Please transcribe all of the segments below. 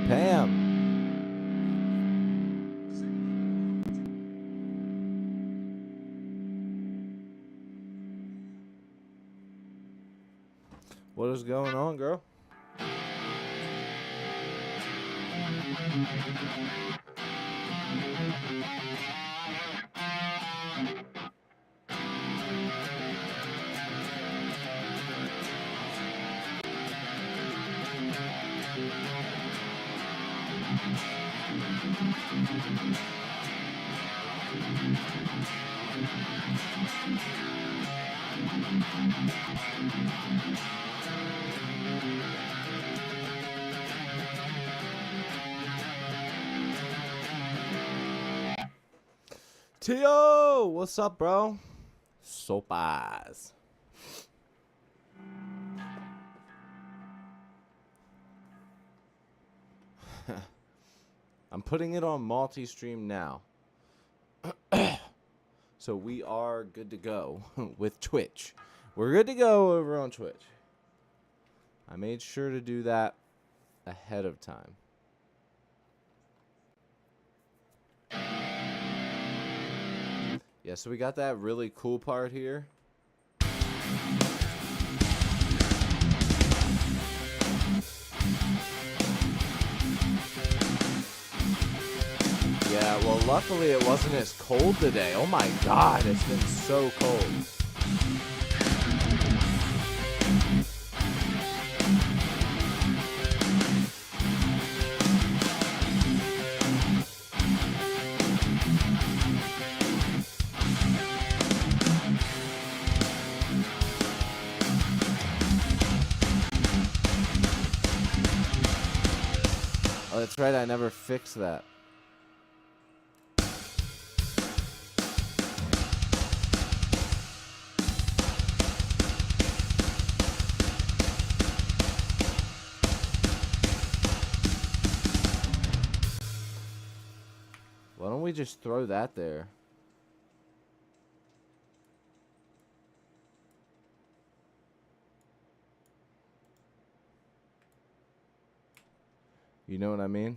Pam. What is going on, girl? Tio, what's up, bro? Sopas. I'm putting it on multi-stream now. So we are good to go with Twitch. We're good to go over on Twitch. I made sure to do that ahead of time. Yeah, so we got that really cool part here. Yeah, well, luckily it wasn't as cold today. Oh my god, it's been so cold. Oh, that's right, I never fixed that. Why don't we just throw that there? You know what I mean?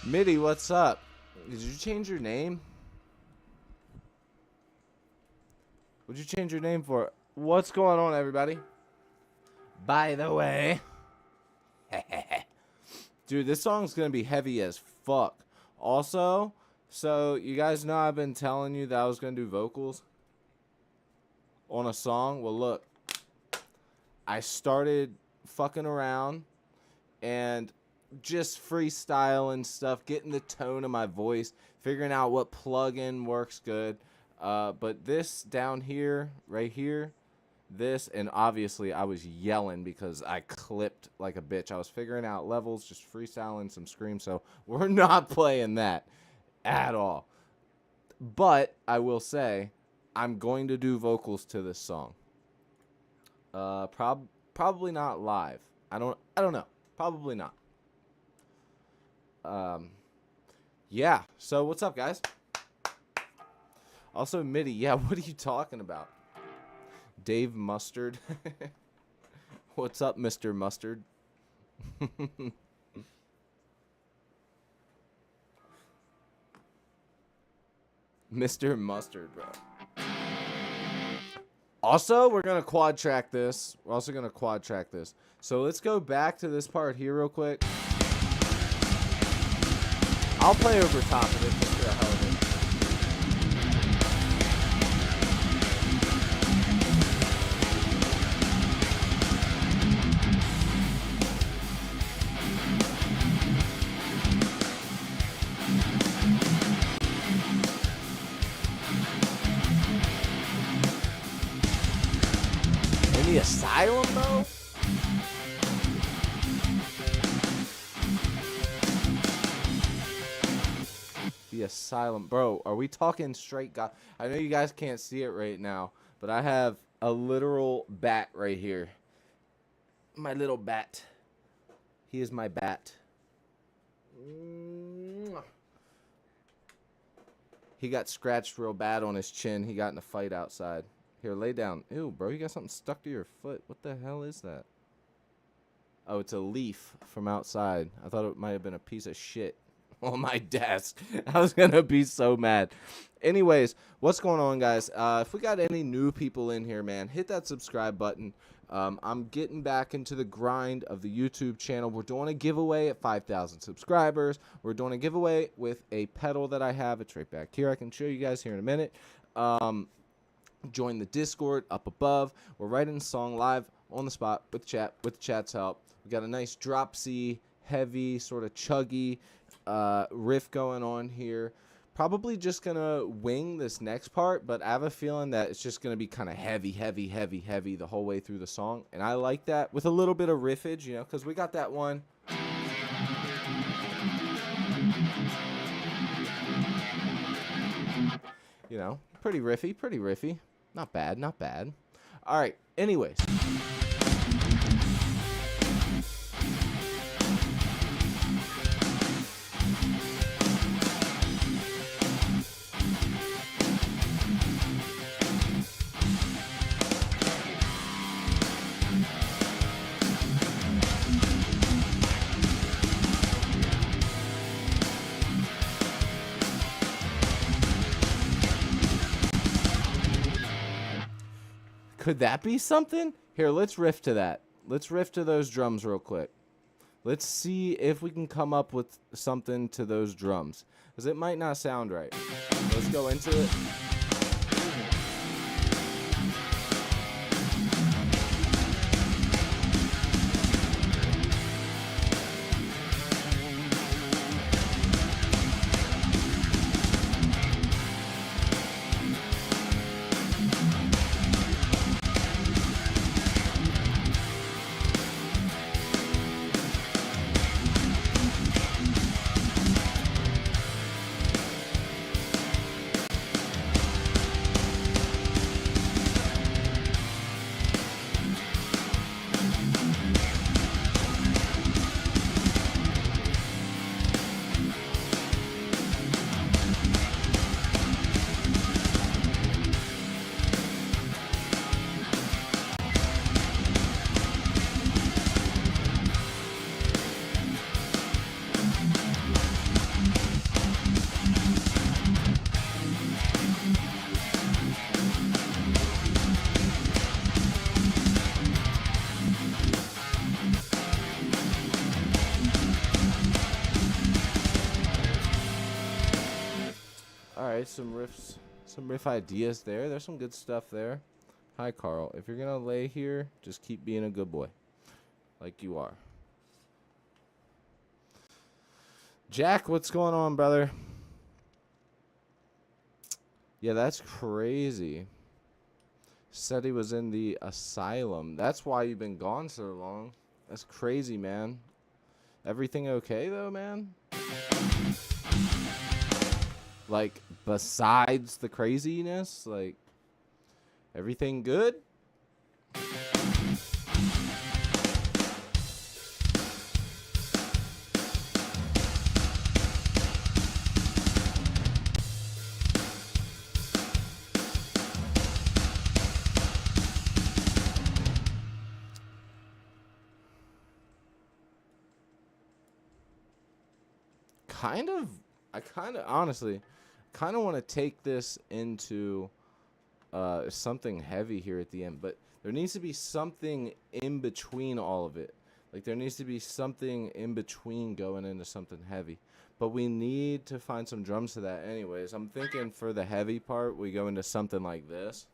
Mitty, what's up? Did you change your name? What'd you change your name for? What's going on, everybody? By the way. Dude, this song's gonna be heavy as fuck. Also, so you guys know I've been telling you that I was gonna do vocals on a song. Well, look. I started fucking around and just freestyling stuff, getting the tone of my voice, figuring out what plugin works good. But this down here, right here, this, and obviously I was yelling because I clipped like a bitch. I was figuring out levels, just freestyling some screams, so we're not playing that at all. But I will say I'm going to do vocals to this song. Probably not live. I don't know. Probably not. Yeah. So what's up, guys? Also, MIDI. Yeah, what are you talking about? Dave Mustard. What's up, Mr. Mustard? Mr. Mustard, bro. Also, we're going to quad track this. We're also going to quad track this. So let's go back to this part here real quick. I'll play over top of it just for the hell of it. In the asylum, though? The asylum. Bro, are we talking straight God? I know you guys can't see it right now, but I have a literal bat right here. My little bat. He is my bat. He got scratched real bad on his chin. He got in a fight outside. Here, lay down. Ew, bro, you got something stuck to your foot. What the hell is that? Oh, it's a leaf from outside. I thought it might have been a piece of shit on my desk. I was going to be so mad. Anyways, what's going on, guys? If we got any new people in here, man, hit that subscribe button. I'm getting back into the grind of the YouTube channel. We're doing a giveaway at 5,000 subscribers. We're doing a giveaway with a pedal that I have. It's right back here. I can show you guys here in a minute. Join the Discord up above. We're writing the song live on the spot with the chat's help. We got a nice drop C, heavy, sort of chuggy riff going on here. Probably just gonna wing this next part, but I have a feeling that it's just gonna be kind of heavy the whole way through the song, and I like that with a little bit of riffage, you know, because we got that one. You know, pretty riffy. Not bad. All right, anyways. Could that be something? Here, let's riff to that. Let's riff to those drums real quick. Let's see if we can come up with something to those drums, because it might not sound right. Let's go into it. Alright, some riff ideas there. There's some good stuff there. Hi, Carl. If you're gonna lay here, just keep being a good boy. Like you are. Jack, what's going on, brother? Yeah, that's crazy. Said he was in the asylum. That's why you've been gone so long. That's crazy, man. Everything okay, though, man? Like, besides the craziness? Like, everything good? Honestly, kind of want to take this into something heavy here at the end, but there needs to be something in between all of it. Like, there needs to be something in between going into something heavy. But we need to find some drums to that anyways. I'm thinking for the heavy part, we go into something like this.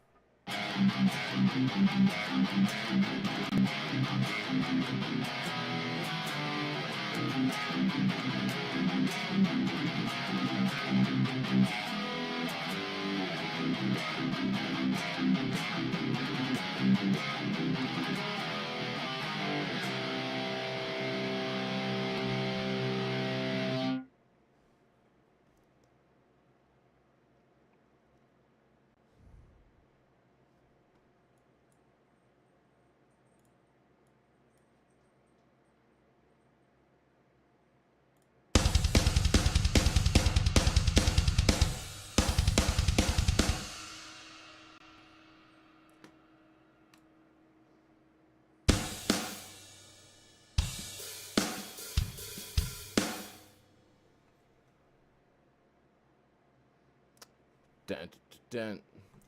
Dun, dun, dun.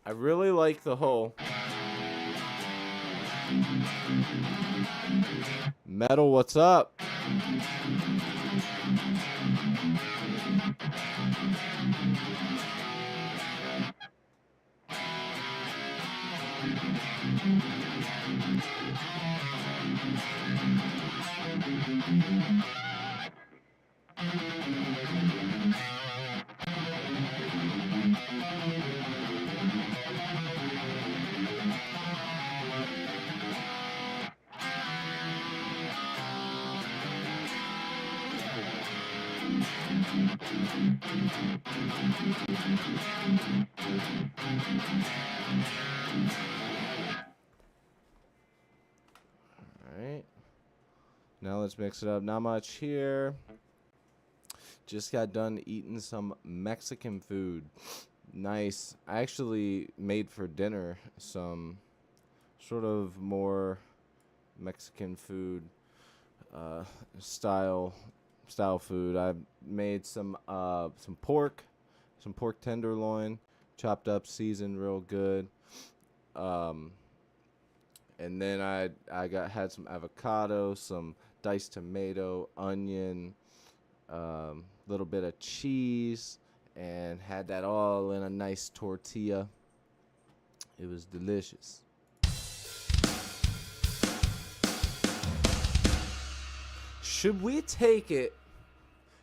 I really like the whole metal. What's up? Alright. Now let's mix it up. Not much here. Just got done eating some Mexican food. Nice. I actually made for dinner some sort of more Mexican food style food. I made some pork tenderloin, chopped up, seasoned real good. And then I had some avocado, some diced tomato, onion, little bit of cheese, and had that all in a nice tortilla. It was delicious. Should we take it?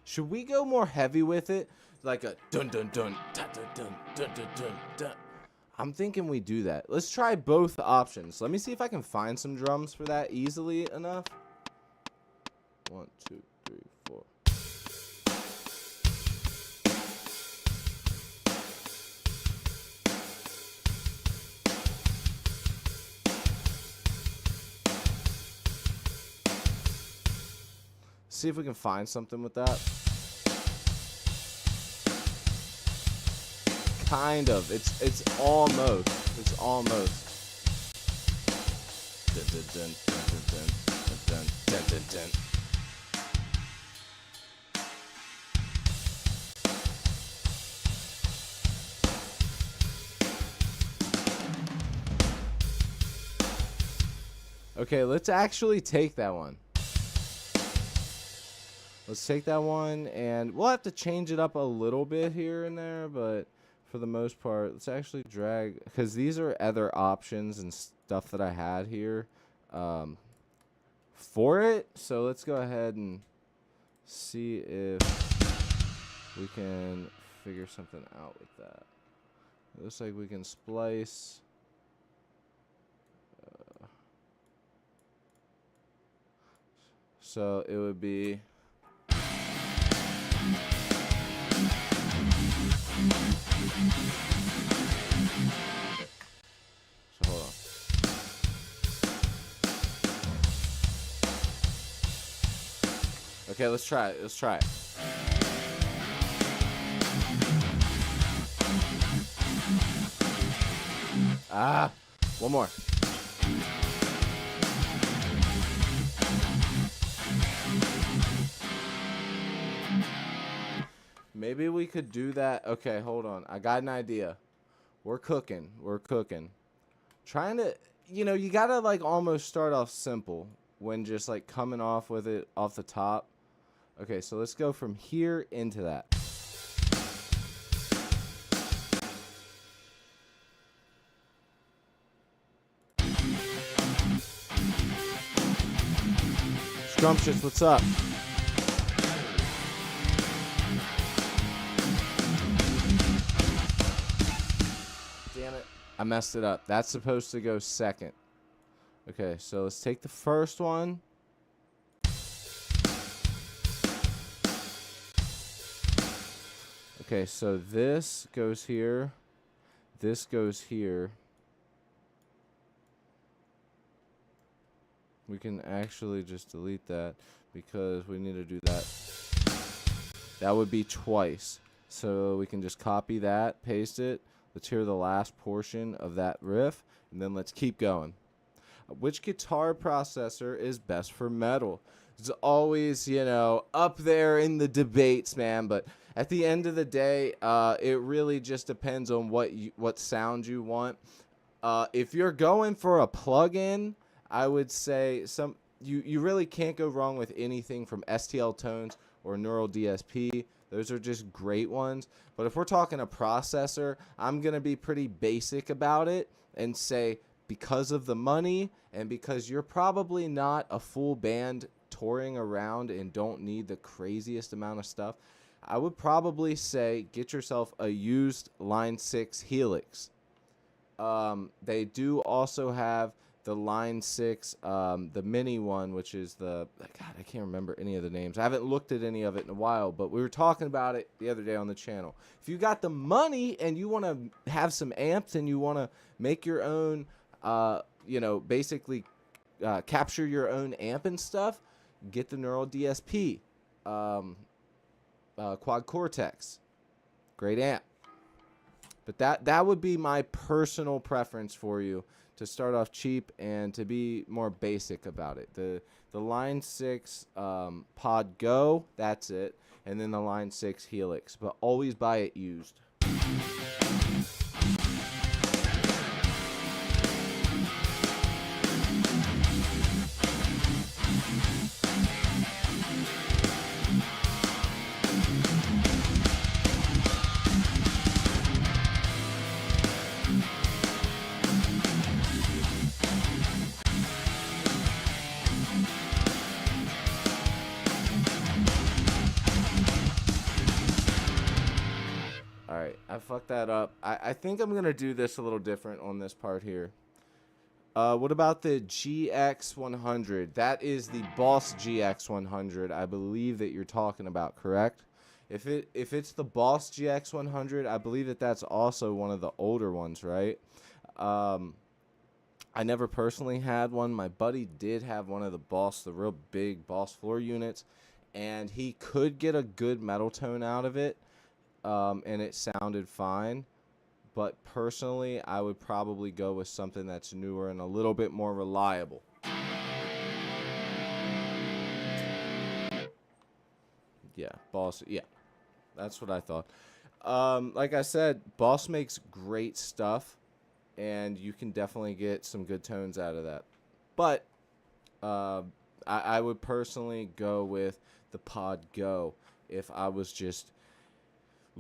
Should we go more heavy with it? Like a dun dun dun dun dun dun dun dun dun dun. I'm thinking we do that. Let's try both options. Let me see if I can find some drums for that easily enough. 1, 2, 3, 4. See if we can find something with that. Kind of. It's almost. It's almost. Dun, dun, dun, dun, dun, dun, dun, dun, dun. Okay, let's actually take that one. Let's take that one, and we'll have to change it up a little bit here and there, but for the most part, let's actually drag, because these are other options and stuff that I had here for it. So let's go ahead and see if we can figure something out with that. It looks like we can splice. So it would be. So hold on. Okay, let's try it. Let's try it. Ah, one more. Maybe we could do that. Okay, hold on. I got an idea. We're cooking. We're cooking. Trying to, you gotta like almost start off simple when just like coming off with it off the top. Okay, so let's go from here into that. Scrumptious, what's up? Damn it. I messed it up. That's supposed to go second. Okay, so let's take the first one. Okay, so this goes here. This goes here. We can actually just delete that because we need to do that. That would be twice. So we can just copy that, paste it. Let's hear the last portion of that riff, and then let's keep going. Which guitar processor is best for metal? It's always, up there in the debates, man. But at the end of the day, it really just depends on what sound you want. If you're going for a plug-in, I would say you really can't go wrong with anything from STL Tones or Neural DSP. Those are just great ones. But if we're talking a processor, I'm going to be pretty basic about it and say because of the money and because you're probably not a full band touring around and don't need the craziest amount of stuff, I would probably say get yourself a used Line 6 Helix. They do also have the Line 6, the mini one, which is God, I can't remember any of the names. I haven't looked at any of it in a while, but we were talking about it the other day on the channel. If you got the money and you want to have some amps and you want to make your own, basically capture your own amp and stuff, get the Neural DSP, Quad Cortex. Great amp. But that would be my personal preference for you, to start off cheap and to be more basic about it. The Line 6 Pod Go, that's it. And then the Line 6 Helix. But always buy it used. Alright, I fucked that up. I think I'm going to do this a little different on this part here. What about the GX100? That is the Boss GX100, I believe that you're talking about, correct? If it's the Boss GX100, I believe that that's also one of the older ones, right? I never personally had one. My buddy did have one of the real big Boss floor units, and he could get a good metal tone out of it. And it sounded fine, but personally, I would probably go with something that's newer and a little bit more reliable. Yeah, Boss, yeah, that's what I thought. Like I said, Boss makes great stuff, and you can definitely get some good tones out of that. But I would personally go with the Pod Go if I was just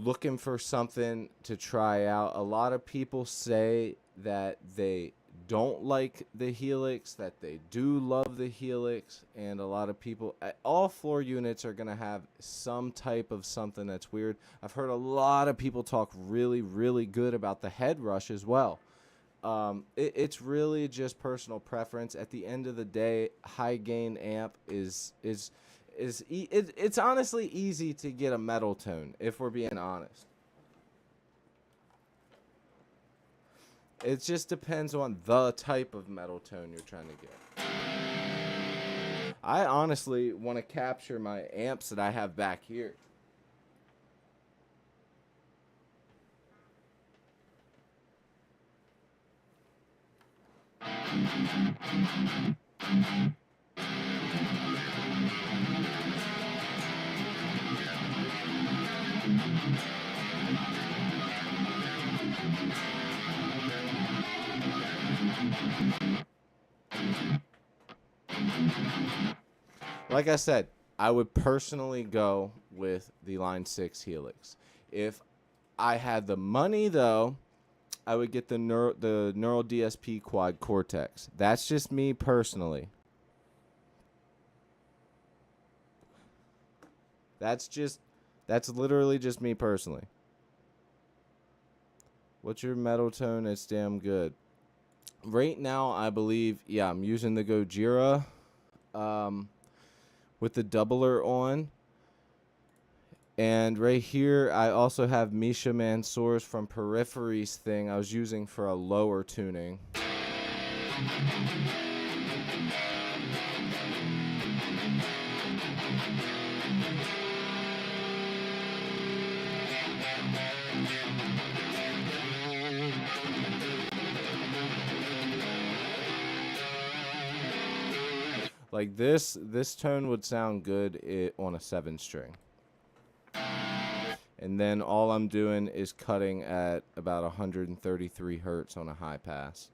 looking for something to try out. A lot of people say that they don't like the Helix, that they do love the Helix, and a lot of people, all floor units are going to have some type of something that's weird. I've heard a lot of people talk really, really good about the Head Rush as well. It's really just personal preference. At the end of the day, high gain amp it's honestly easy to get a metal tone if we're being honest. It just depends on the type of metal tone you're trying to get. I honestly want to capture my amps that I have back here. Like I said, I would personally go with the Line 6 Helix. If I had the money, though, I would get the Neural DSP Quad Cortex. That's just me personally. That's literally just me personally. What's your metal tone? It's damn good. Right now, I believe, yeah, I'm using the Gojira with the doubler on. And right here, I also have Misha Mansour's from Peripheries thing I was using for a lower tuning. Like this tone would sound good on a 7-string. And then all I'm doing is cutting at about 133 hertz on a high pass.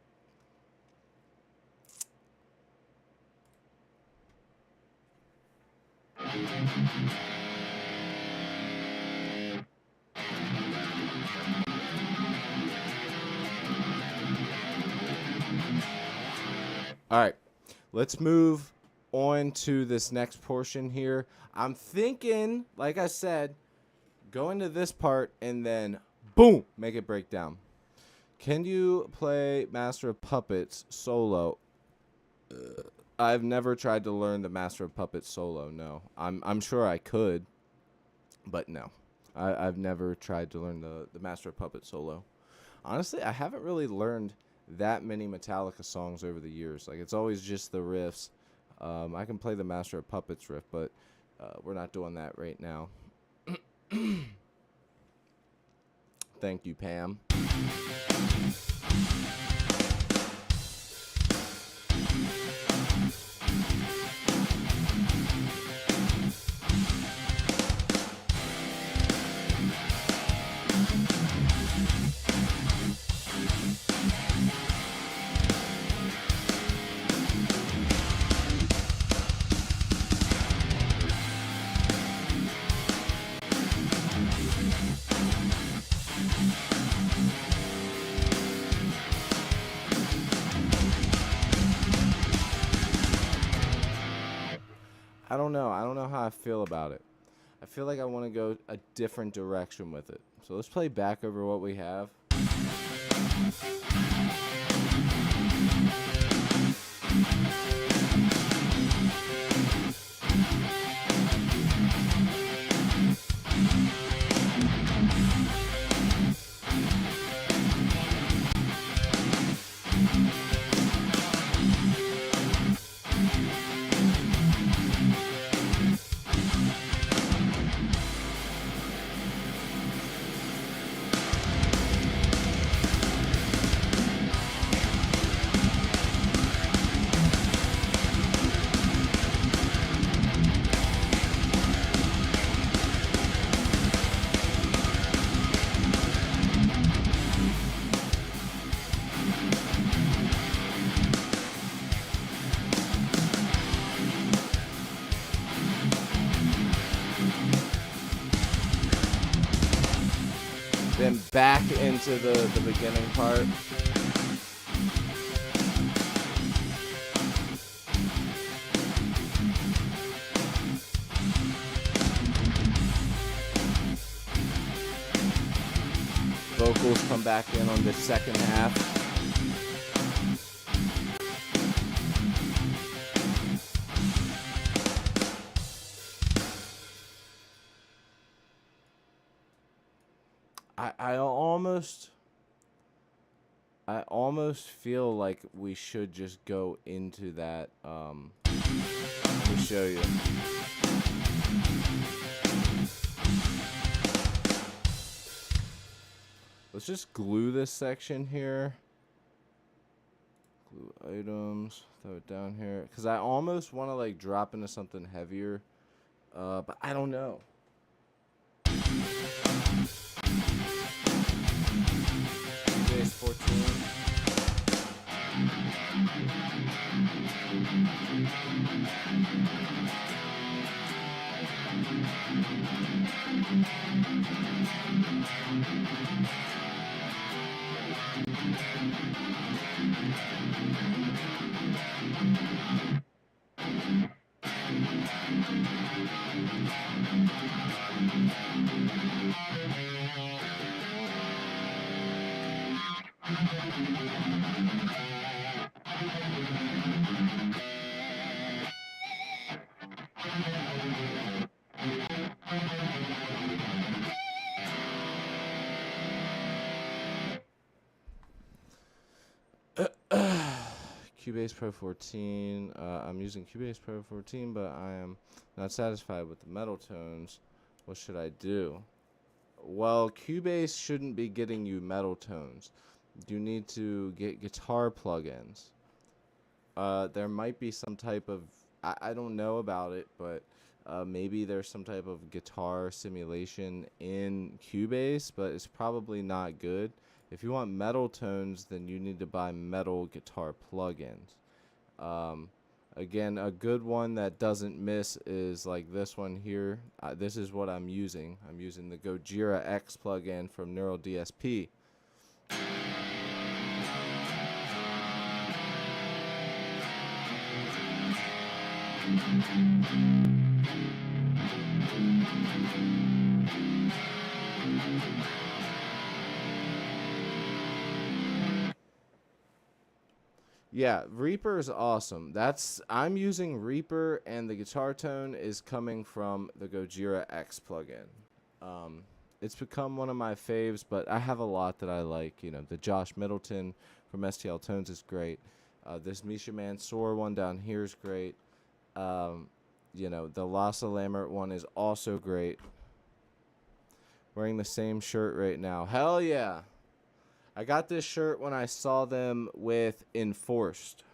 All right, let's move on to this next portion here. I'm thinking, like I said, go into this part and then boom, make it break down. Can you play Master of Puppets solo? I've never tried to learn the Master of Puppets solo. No, I'm sure I could, but no, I've never tried to learn the Master of Puppets solo. Honestly, I haven't really learned that many Metallica songs over the years. Like, it's always just the riffs. I can play the Master of Puppets riff, but we're not doing that right now. Thank you, Pam. I don't know. I don't know how I feel about it. I feel like I want to go a different direction with it. So let's play back over what we have. Then back into the beginning part. Vocals come back in on the second half. I almost feel like we should just go into that to show you. Let's just glue this section here. Glue items, throw it down here. Because I almost want to like drop into something heavier. But I don't know. Base 14. Cubase Pro 14. I'm using Cubase Pro 14, but I am not satisfied with the metal tones. What should I do? Well, Cubase shouldn't be getting you metal tones. You need to get guitar plugins. There might be some type of... I don't know about it, but maybe there's some type of guitar simulation in Cubase, but it's probably not good. If you want metal tones, then you need to buy metal guitar plugins. Again, a good one that doesn't miss is like this one here. This is what I'm using. I'm using the Gojira X plugin from Neural DSP. Yeah, Reaper is awesome. I'm using Reaper, and the guitar tone is coming from the Gojira X plugin. It's become one of my faves, but I have a lot that I like. You know, the Josh Middleton from STL Tones is great. This Misha Mansour one down here is great. You know, the Lasse Lammert one is also great. Wearing the same shirt right now. Hell yeah! I got this shirt when I saw them with Enforced.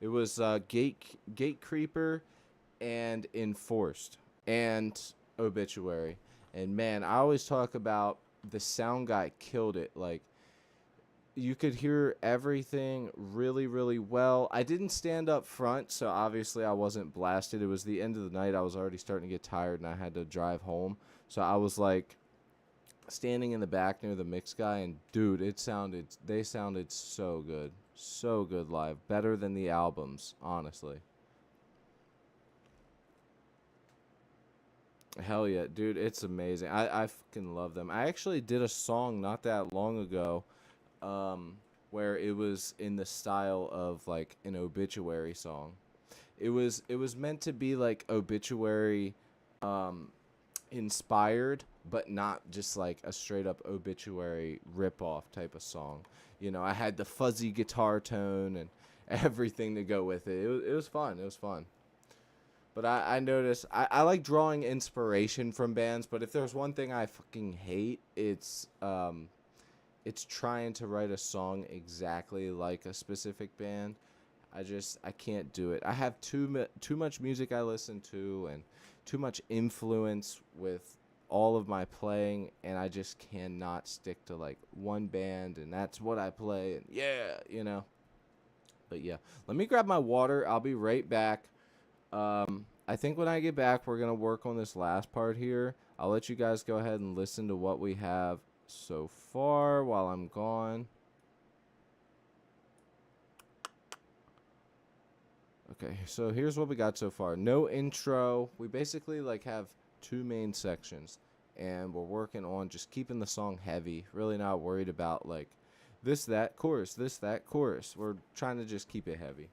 It was Gate Creeper and Enforced and Obituary. And man, I always talk about the sound guy killed it. Like, you could hear everything really, really well. I didn't stand up front, so obviously I wasn't blasted. It was the end of the night. I was already starting to get tired, and I had to drive home. So I was like standing in the back near the mix guy, and dude, they sounded so good live, better than the albums, honestly. Hell yeah, dude, it's amazing. I fucking love them. I actually did a song not that long ago, where it was in the style of like an Obituary song. It was meant to be like Obituary inspired, but not just like a straight up Obituary ripoff type of song. You know, I had the fuzzy guitar tone and everything to go with it. It was fun. It was fun. But I noticed I like drawing inspiration from bands, but if there's one thing I fucking hate, it's trying to write a song exactly like a specific band. I can't do it. I have too much music I listen to and too much influence with all of my playing, and I just cannot stick to like one band and that's what I play, and yeah, you know. But yeah, let me grab my water. I'll be right back. I think when I get back, we're gonna work on this last part here. I'll let you guys go ahead and listen to what we have so far while I'm gone. Okay, so here's what we got so far. No intro. We basically like have two main sections, and we're working on just keeping the song heavy. Really not worried about like this, that, chorus, this, that, chorus. We're trying to just keep it heavy.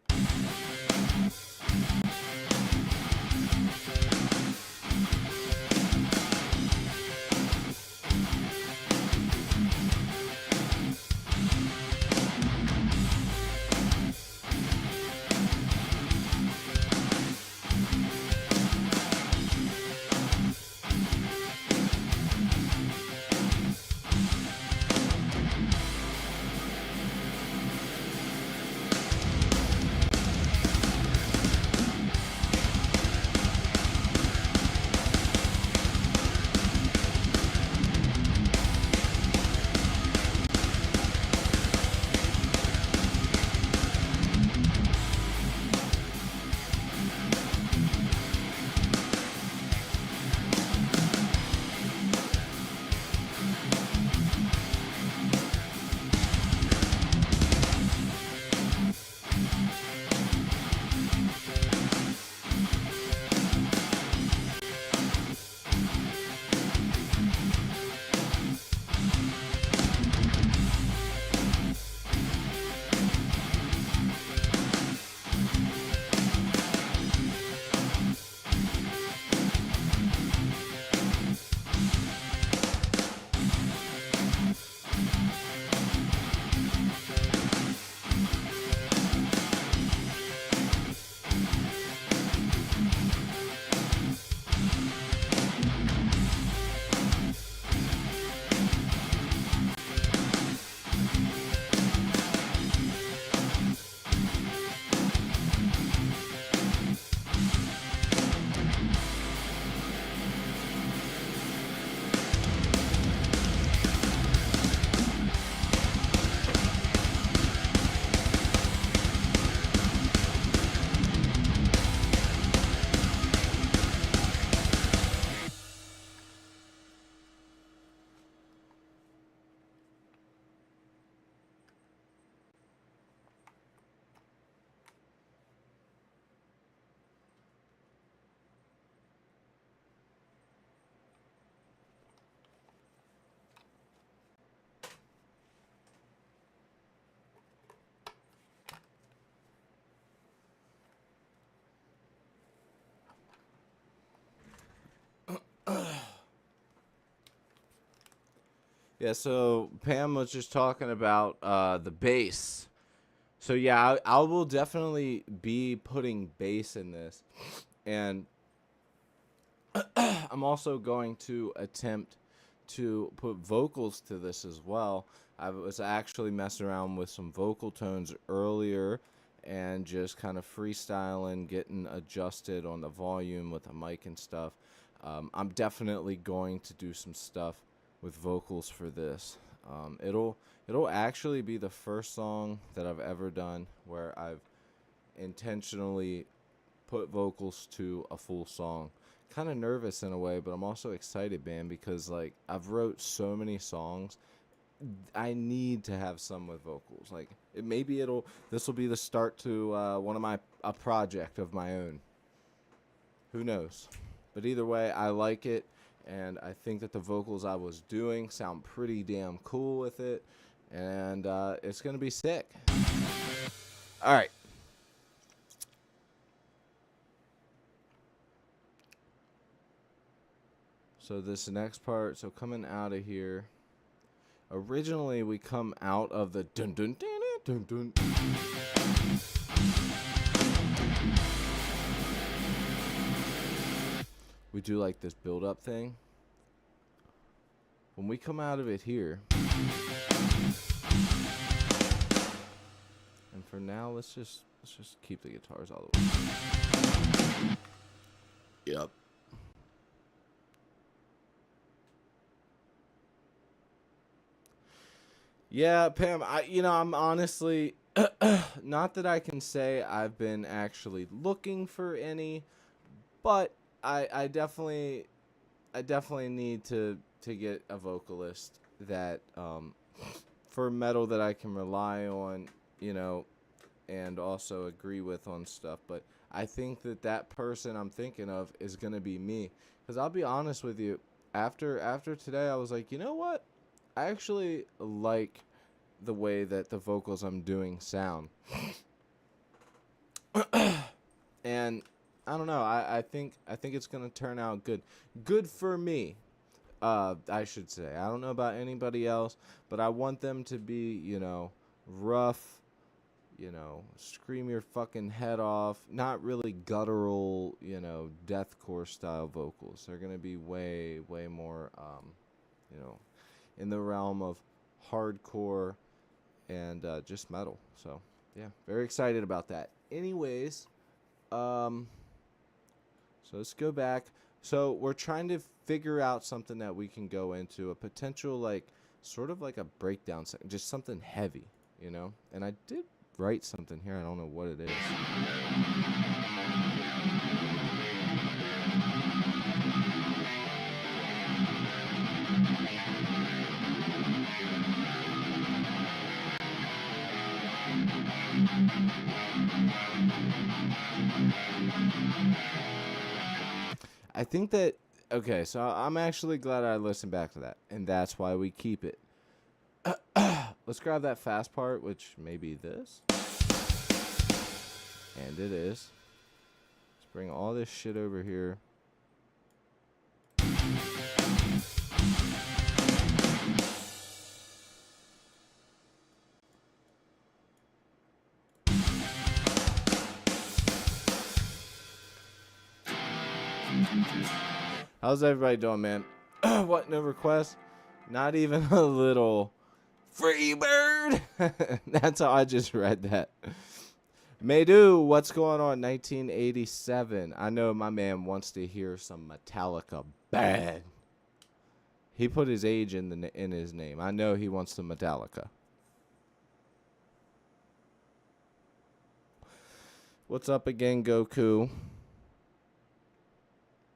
Yeah, so Pam was just talking about the bass. So yeah, I will definitely be putting bass in this, and I'm also going to attempt to put vocals to this as well. I was actually messing around with some vocal tones earlier and just kind of freestyling, getting adjusted on the volume with the mic and stuff. I'm definitely going to do some stuff with vocals for this. It'll actually be the first song that I've ever done where I've intentionally put vocals to a full song. Kind of nervous in a way, but I'm also excited, man, because like I've wrote so many songs. I need to have some with vocals. Like this will be the start to one of a project of my own. Who knows? But either way, I like it, and I think that the vocals I was doing sound pretty damn cool with it, and it's gonna be sick. All right. So this next part, so coming out of here, originally we come out of the dun dun dun dun dun. We do like this build up thing. When we come out of it here, and for now, let's just keep the guitars all the way. Yep. Yeah, Pam, I'm honestly, not that I can say I've been actually looking for any, but I definitely need to get a vocalist that, for metal that I can rely on, and also agree with on stuff. But I think that person I'm thinking of is going to be me. Because I'll be honest with you, after today, I was like, you know what? I actually like the way that the vocals I'm doing sound. And I don't know, I think it's going to turn out good. Good for me. I should say. I don't know about anybody else, but I want them to be, rough, scream your fucking head off, not really guttural, deathcore style vocals. They're going to be way more, in the realm of hardcore and just metal. So, yeah, very excited about that. Anyways, so let's go back. So we're trying to figure out something that we can go into, a potential, like, sort of like a breakdown, just something heavy, And I did write something here. I don't know what it is. I think that, okay, so I'm actually glad I listened back to that, and that's why we keep it. Let's grab that fast part, which may be this. And it is. Let's bring all this shit over here. How's everybody doing, man? What, no request? Not even a little free bird? That's how I just read that. Maydu, what's going on? 1987. I know my man wants to hear some Metallica bad. He put his age in his name. I know he wants some Metallica. What's up again, Goku?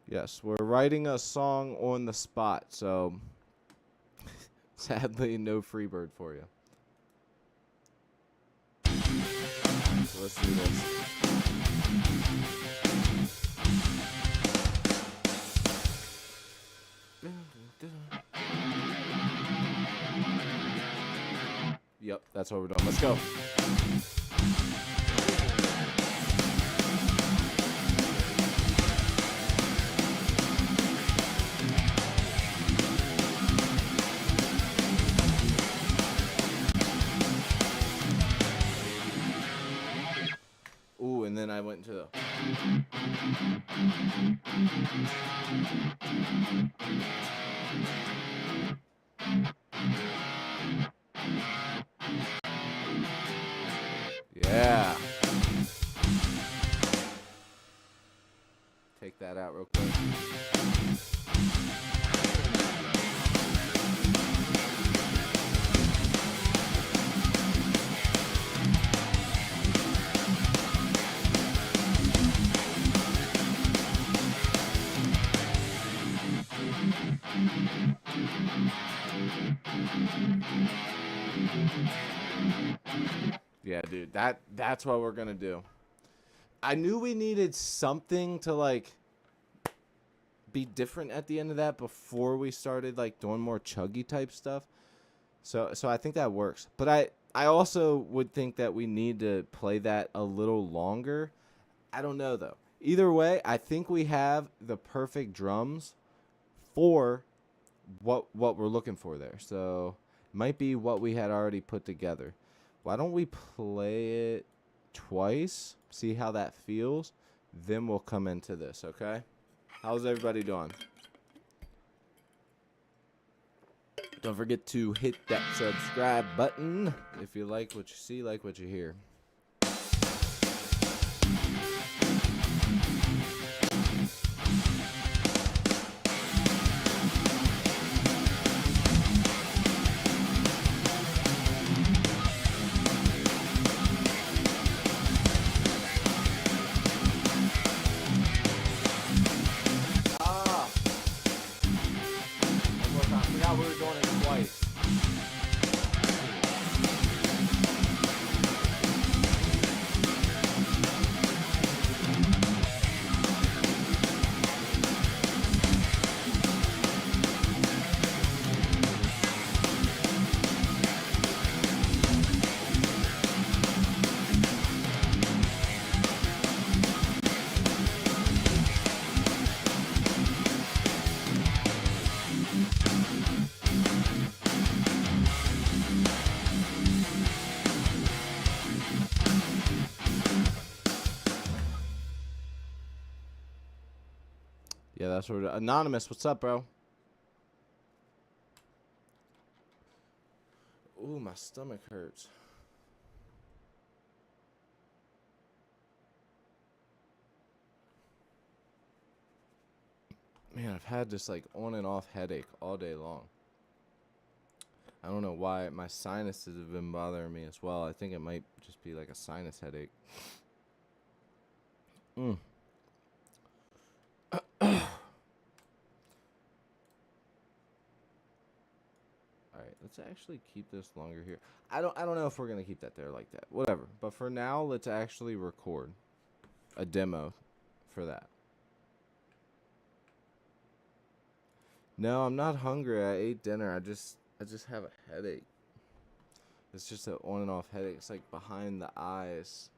Yes, we're writing a song on the spot, so sadly, no Freebird for you. So let's do this. Yep, that's what we're doing. Let's go. Ugh. Yeah. Take that out real quick. Yeah, dude, that's what we're gonna do. I knew we needed something to like be different at the end of that before we started like doing more chuggy type stuff. So I think that works. But I also would think that we need to play that a little longer. I don't know though. Either way, I think we have the perfect drums for what we're looking for there. So might be what we had already put together. Why don't we play it twice? See how that feels. Then we'll come into this, okay? How's everybody doing? Don't forget to hit that subscribe button if you like what you see, like what you hear. We were doing it twice. Yeah, that's what Anonymous, what's up, bro? Ooh, my stomach hurts. Man, I've had this like on and off headache all day long. I don't know why. My sinuses have been bothering me as well. I think it might just be like a sinus headache. Alright, let's actually keep this longer here. I don't know if we're gonna keep that there like that. Whatever. But for now, let's actually record a demo for that. No, I'm not hungry. I ate dinner. I just have a headache. It's just an on and off headache. It's like behind the eyes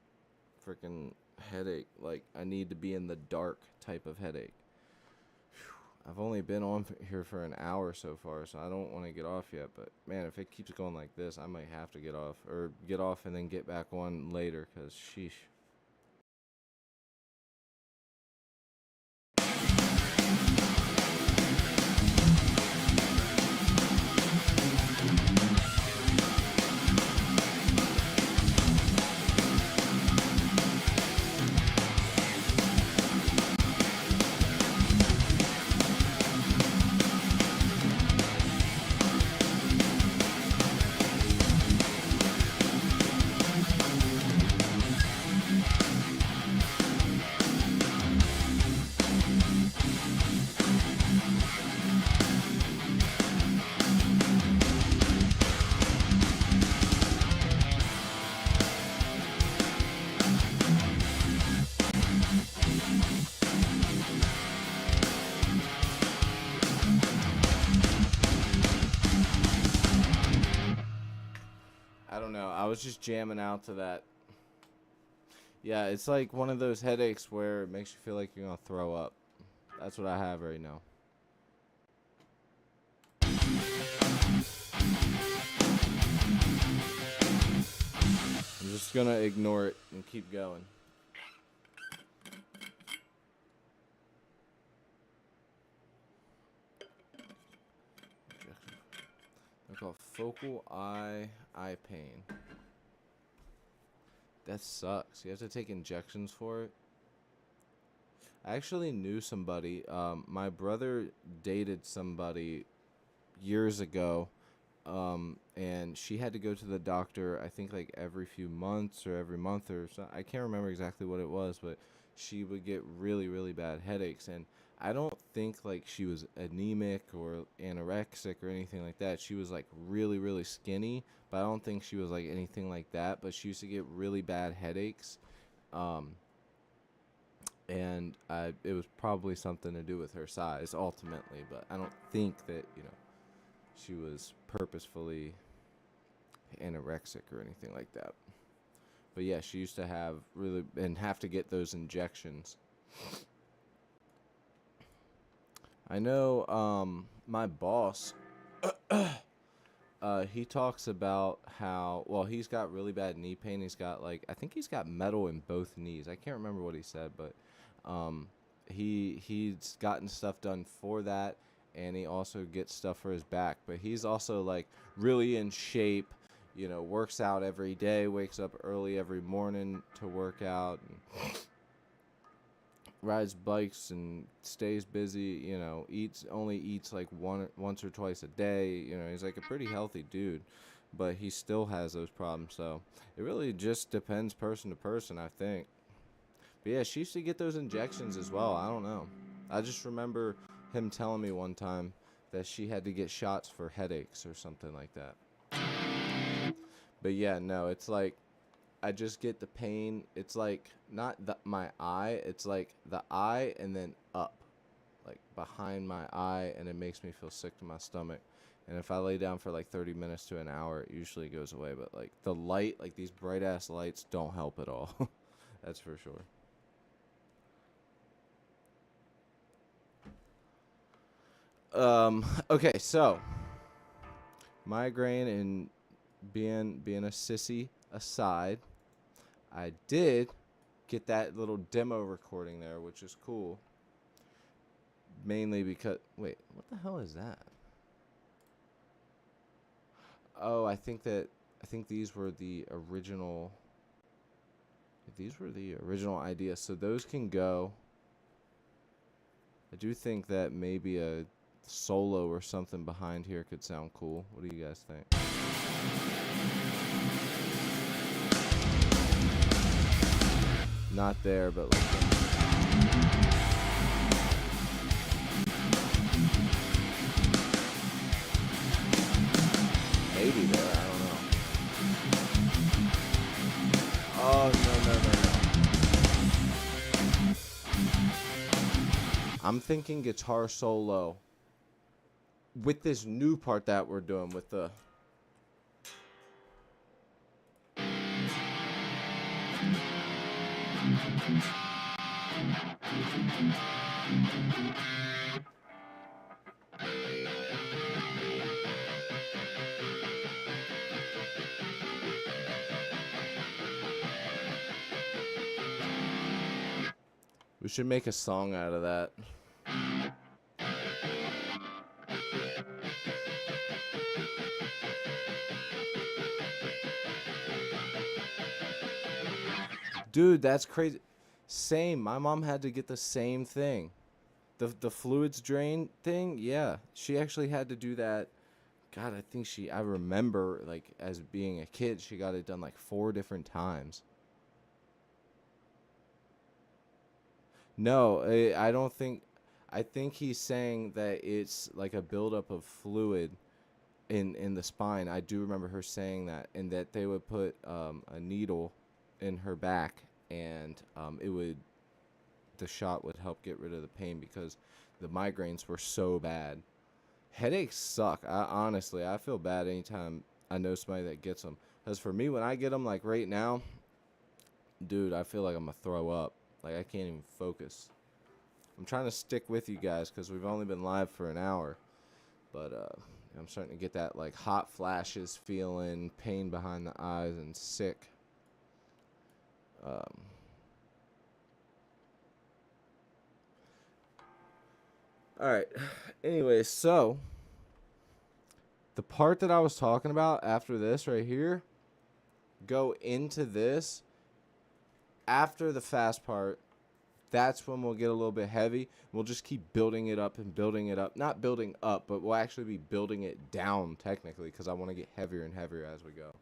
freaking headache. Like I need to be in the dark type of headache. I've only been on here for an hour so far, so I don't want to get off yet. But man, if it keeps going like this, I might have to get off and then get back on later, because sheesh. I don't know. I was just jamming out to that. Yeah, it's like one of those headaches where it makes you feel like you're going to throw up. That's what I have right now. I'm just going to ignore it and keep going. called focal eye pain. That sucks. You have to take injections for it. I actually knew somebody. My brother dated somebody years ago, and she had to go to the doctor. I think like every few months or every month or so. I can't remember exactly what it was, but she would get really, really bad headaches. And I don't think like she was anemic or anorexic or anything like that. She was like really, really skinny, but I don't think she was like anything like that. But she used to get really bad headaches. Um, and it was probably something to do with her size ultimately, but I don't think that, she was purposefully anorexic or anything like that. But yeah, she used to have to get those injections. I know my boss, he talks about how, well, he's got really bad knee pain. I think he's got metal in both knees. I can't remember what he said, but he's gotten stuff done for that, and he also gets stuff for his back. But he's also like really in shape, works out every day, wakes up early every morning to work out, and rides bikes and stays busy, only eats like once or twice a day. He's like a pretty healthy dude, but he still has those problems. So it really just depends person to person, I think. But yeah, she used to get those injections as well. I don't know. I just remember him telling me one time that she had to get shots for headaches or something like that. But yeah, no, it's like I just get the pain. It's like not my eye. It's like the eye and then up, like behind my eye, and it makes me feel sick to my stomach. And if I lay down for like 30 minutes to an hour, it usually goes away. But like the light, like these bright ass lights, don't help at all. That's for sure. Okay, so migraine and being a sissy aside, I did get that little demo recording there, which is cool. Mainly because, wait, what the hell is that? Oh, I think these were the original. These were the original ideas, so those can go. I do think that maybe a solo or something behind here could sound cool. What do you guys think? Not there, but like maybe there. I don't know. Oh no. I'm thinking guitar solo with this new part that we're doing with the. We should make a song out of that. Dude, that's crazy. Same. My mom had to get the same thing. The fluids drain thing, yeah. She actually had to do that. God, I remember like as being a kid, she got it done like 4 different times. No, I don't think. I think he's saying that it's like a buildup of fluid in the spine. I do remember her saying that, and that they would put a needle in her back, and the shot would help get rid of the pain because the migraines were so bad. Headaches suck. Honestly, I feel bad anytime I know somebody that gets them. Because for me, when I get them, like right now, dude, I feel like I'm going to throw up. Like, I can't even focus. I'm trying to stick with you guys because we've only been live for an hour. But I'm starting to get that, like, hot flashes feeling, pain behind the eyes, and sick. Alright. Anyway, so The part that I was talking about after this right here, go into this after the fast part. That's when we'll get a little bit heavy. We'll just keep building it up and building it up. Not building up, but we'll actually be building it down technically, because I want to get heavier and heavier as we go.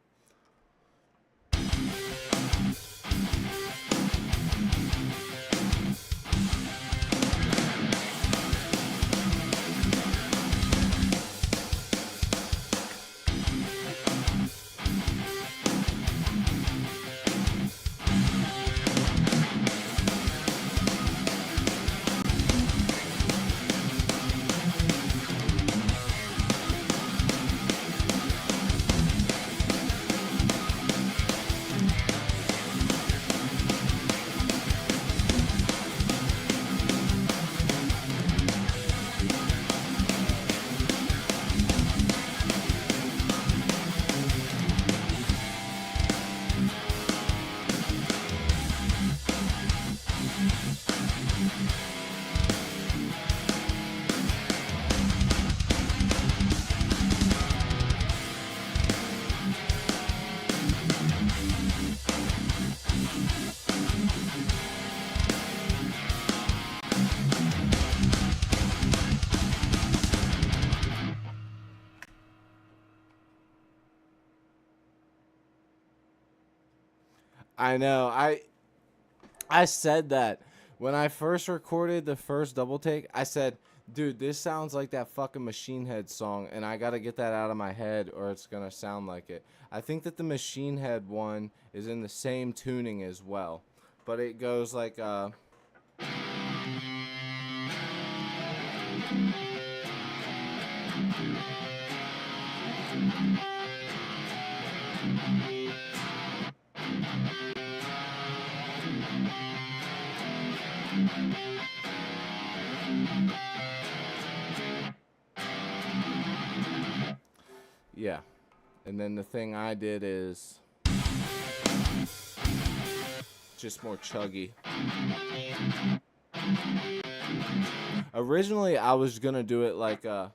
I know. I said that when I first recorded the first double take. I said, dude, this sounds like that fucking Machine Head song, and I gotta get that out of my head or it's gonna sound like it. I think that the Machine Head one is in the same tuning as well, but it goes like yeah. And then the thing I did is just more chuggy. Originally, I was gonna do it like I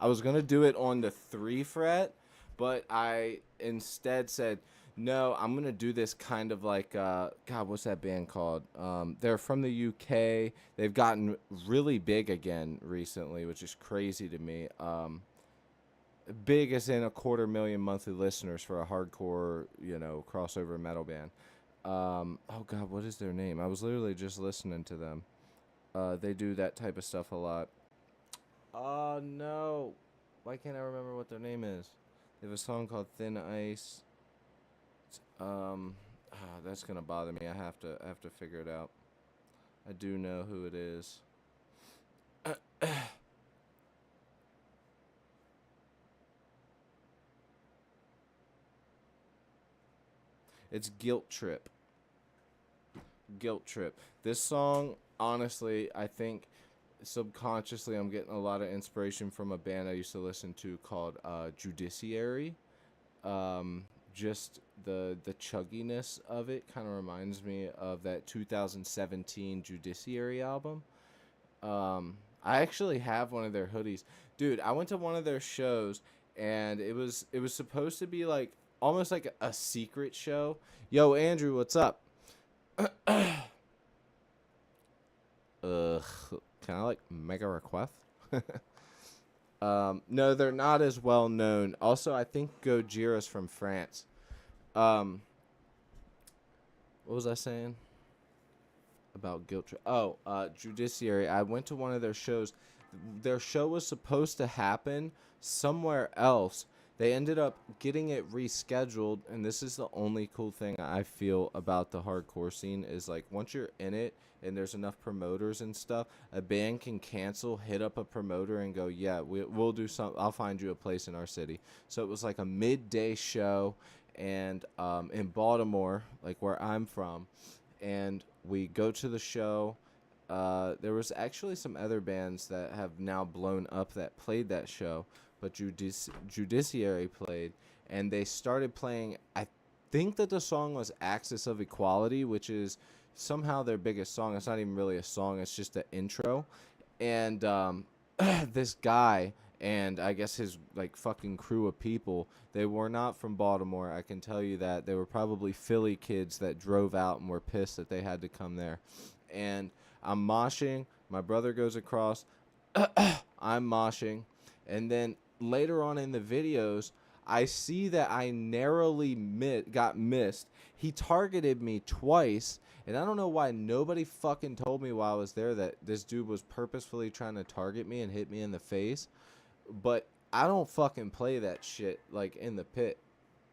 was gonna do it on the 3 fret, but I instead said, no, I'm gonna do this kind of like God, what's that band called? They're from the UK. They've gotten really big again recently, which is crazy to me. Big as in 250,000 monthly listeners for a hardcore, crossover metal band. Oh God, what is their name? I was literally just listening to them. They do that type of stuff a lot. Oh no, why can't I remember what their name is? They have a song called Thin Ice. That's gonna bother me. I have to figure it out. I do know who it is. It's Guilt Trip. Guilt Trip. This song, honestly, I think subconsciously I'm getting a lot of inspiration from a band I used to listen to called Judiciary. Just the chugginess of it kind of reminds me of that 2017 Judiciary album. I actually have one of their hoodies. Dude, I went to one of their shows and it was supposed to be like almost like a secret show. Yo, Andrew, what's up? Can I like make a request? No, they're not as well known. Also, I think Gojira's from France. What was I saying about Guilt Trip? Oh, Judiciary. I went to one of their shows. Their show was supposed to happen somewhere else. They ended up getting it rescheduled, and this is the only cool thing I feel about the hardcore scene is like once you're in it and there's enough promoters and stuff, a band can cancel, hit up a promoter and go, yeah, we'll do some. I'll find you a place in our city. So it was like a midday show, and in Baltimore, like where I'm from, and we go to the show. There was actually some other bands that have now blown up that played that show, but Judiciary played, and they started playing, I think that the song was Axis of Equality, which is somehow their biggest song. It's not even really a song, it's just the intro. And this guy and I guess his like fucking crew of people, they were not from Baltimore. I can tell you that. They were probably Philly kids that drove out and were pissed that they had to come there. And I'm moshing. My brother goes across. I'm moshing. And then later on in the videos, I see that I narrowly got missed. He targeted me twice, and I don't know why nobody fucking told me while I was there that this dude was purposefully trying to target me and hit me in the face. But I don't fucking play that shit like in the pit.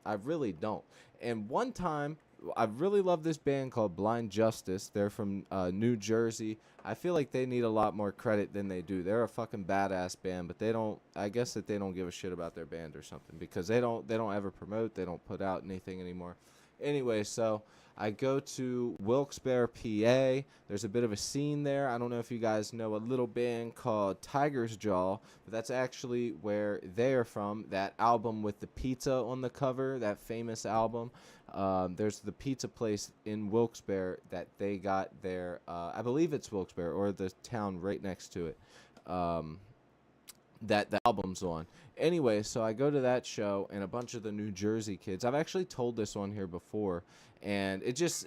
I really don't. And one time, I really love this band called Blind Justice. They're from New Jersey. I feel like they need a lot more credit than they do. They're a fucking badass band, but they don't. I guess that they don't give a shit about their band or something because they don't ever promote. They don't put out anything anymore. Anyway, so I go to Wilkes-Barre, PA. There's a bit of a scene there. I don't know if you guys know a little band called Tiger's Jaw, but that's actually where they're from. That album with the pizza on the cover, that famous album. There's the pizza place in Wilkes-Barre that they got their, I believe it's Wilkes-Barre or the town right next to it, that the album's on. Anyway, so I go to that show and a bunch of the New Jersey kids. I've actually told this on here before, and it just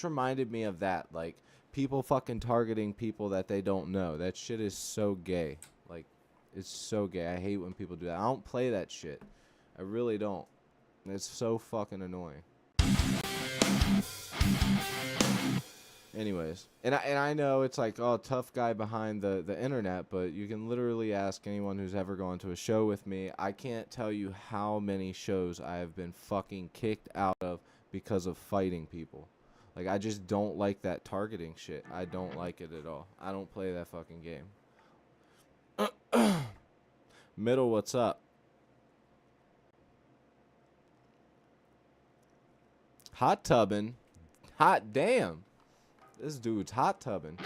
reminded me of that, like people fucking targeting people that they don't know. That shit is so gay. Like, it's so gay. I hate when people do that. I don't play that shit. I really don't. It's so fucking annoying. Anyways, and I know it's like, oh, tough guy behind the internet, but you can literally ask anyone who's ever gone to a show with me. I can't tell you how many shows I have been fucking kicked out of because of fighting people. Like, I just don't like that targeting shit. I don't like it at all. I don't play that fucking game. Middle, what's up? Hot tubbing? Hot damn. This dude's hot tubbing.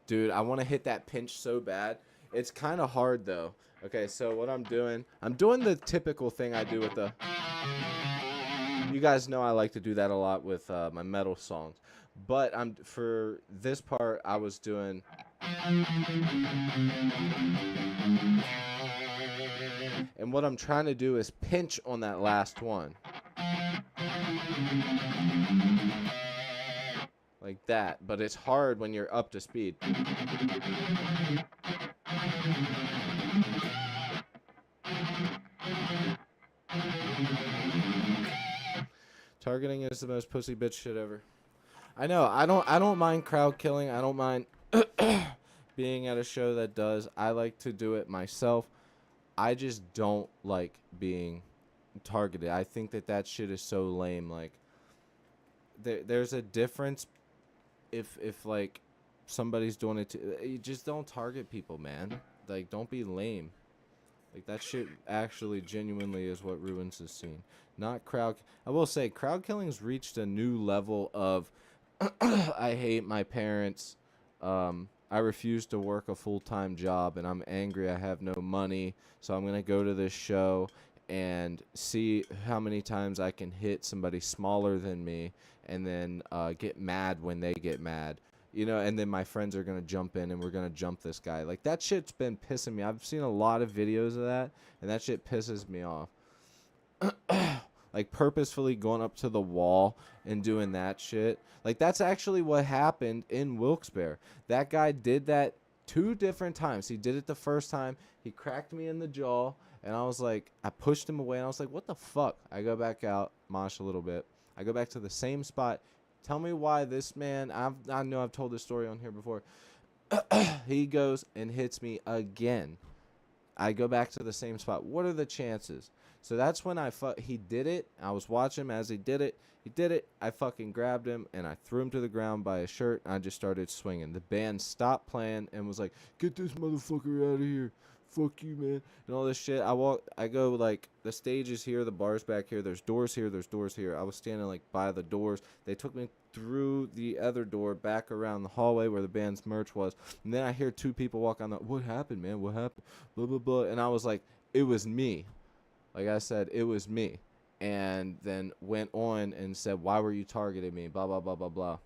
Dude, I want to hit that pinch so bad. It's kind of hard though. Okay, so what I'm doing the typical thing I do with the... You guys know I like to do that a lot with my metal songs. But for this part, I was doing... And what I'm trying to do is pinch on that last one. Like that. But it's hard when you're up to speed. Targeting is the most pussy bitch shit ever. I know. I don't mind crowd killing. I don't mind being at a show that does. I like to do it myself. I just don't like being targeted. I think that shit is so lame. Like, there's a difference if like somebody's doing it to you. Just don't target people, man. Like, don't be lame. Like, that shit actually genuinely is what ruins the scene. Not crowd. I will say crowd killing's reached a new level of I hate my parents. I refuse to work a full-time job, and I'm angry I have no money, so I'm going to go to this show and see how many times I can hit somebody smaller than me and then get mad when they get mad. You know, and then my friends are going to jump in and we're going to jump this guy. Like, that shit's been pissing me. I've seen a lot of videos of that, and that shit pisses me off. Like, purposefully going up to the wall and doing that shit. Like, that's actually what happened in Wilkes-Barre. That guy did that 2 different times. He did it the first time. He cracked me in the jaw, and I was like, I pushed him away, and I was like, what the fuck? I go back out, mosh a little bit. I go back to the same spot. Tell me why this man, I know I've told this story on here before. He goes and hits me again. I go back to the same spot. What are the chances? So that's when he did it. I was watching him as he did it. He did it. I fucking grabbed him and I threw him to the ground by his shirt. And I just started swinging. The band stopped playing and was like, "Get this motherfucker out of here. Fuck you, man." And all this shit. I go like, the stage is here, the bar's back here, there's doors here, there's doors here. I was standing like by the doors. They took me through the other door back around the hallway where the band's merch was. And then I hear 2 people walk on the, "What happened, man? What happened?" Blah, blah, blah. And I was like, it was me. Like I said, it was me. And then went on and said, why were you targeting me? Blah, blah, blah, blah, blah.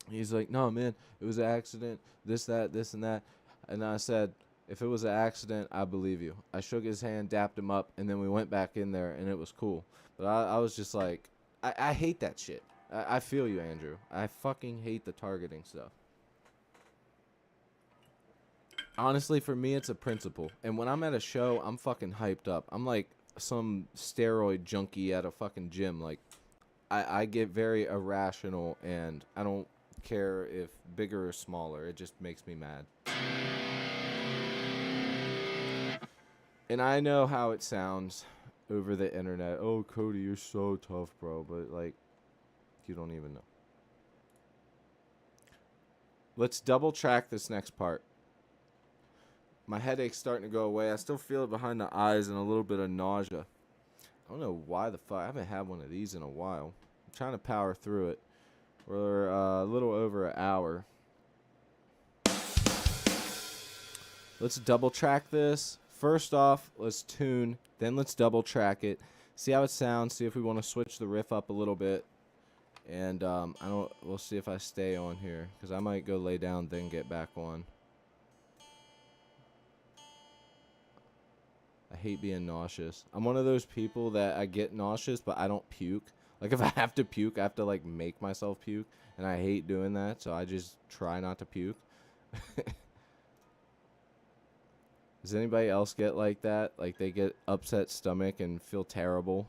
He's like, no, man, it was an accident. This, that, this, and that. And I said, if it was an accident, I believe you. I shook his hand, dapped him up, and then we went back in there, and it was cool. But I was just like, I hate that shit. I feel you, Andrew. I fucking hate the targeting stuff. Honestly, for me, it's a principle. And when I'm at a show, I'm fucking hyped up. I'm like some steroid junkie at a fucking gym. Like, I get very irrational, and I don't care if bigger or smaller. It just makes me mad. And I know how it sounds over the internet. Oh, Cody, you're so tough, bro. But, like, you don't even know. Let's double track this next part. My headache's starting to go away. I still feel it behind the eyes and a little bit of nausea. I don't know why the fuck. I haven't had one of these in a while. I'm trying to power through it. We're a little over an hour. Let's double track this. First off, let's tune. Then let's double track it. See how it sounds. See if we want to switch the riff up a little bit. And we'll see if I stay on here, because I might go lay down then get back on. I hate being nauseous. I'm one of those people that I get nauseous, but I don't puke. Like, if I have to puke, I have to, like, make myself puke. And I hate doing that, so I just try not to puke. Does anybody else get like that? Like, they get upset stomach and feel terrible?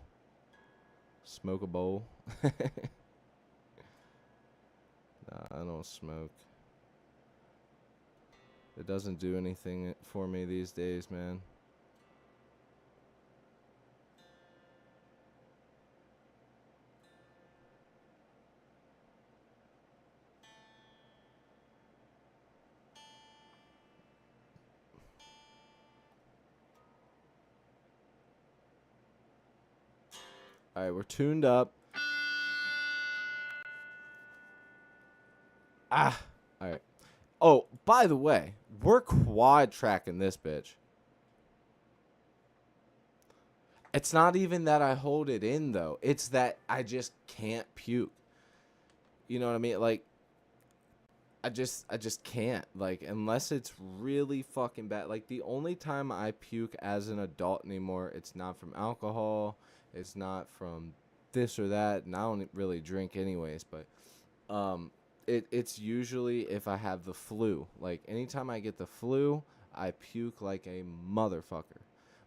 Smoke a bowl? Nah, I don't smoke. It doesn't do anything for me these days, man. Alright, we're tuned up. Alright. Oh, by the way, we're quad tracking this bitch. It's not even that I hold it in, though. It's that I just can't puke. You know what I mean? Like, I just can't. Like, unless it's really fucking bad. Like, the only time I puke as an adult anymore, it's not from alcohol. It's not from this or that. And I don't really drink anyways. But it's usually if I have the flu. Like, anytime I get the flu, I puke like a motherfucker.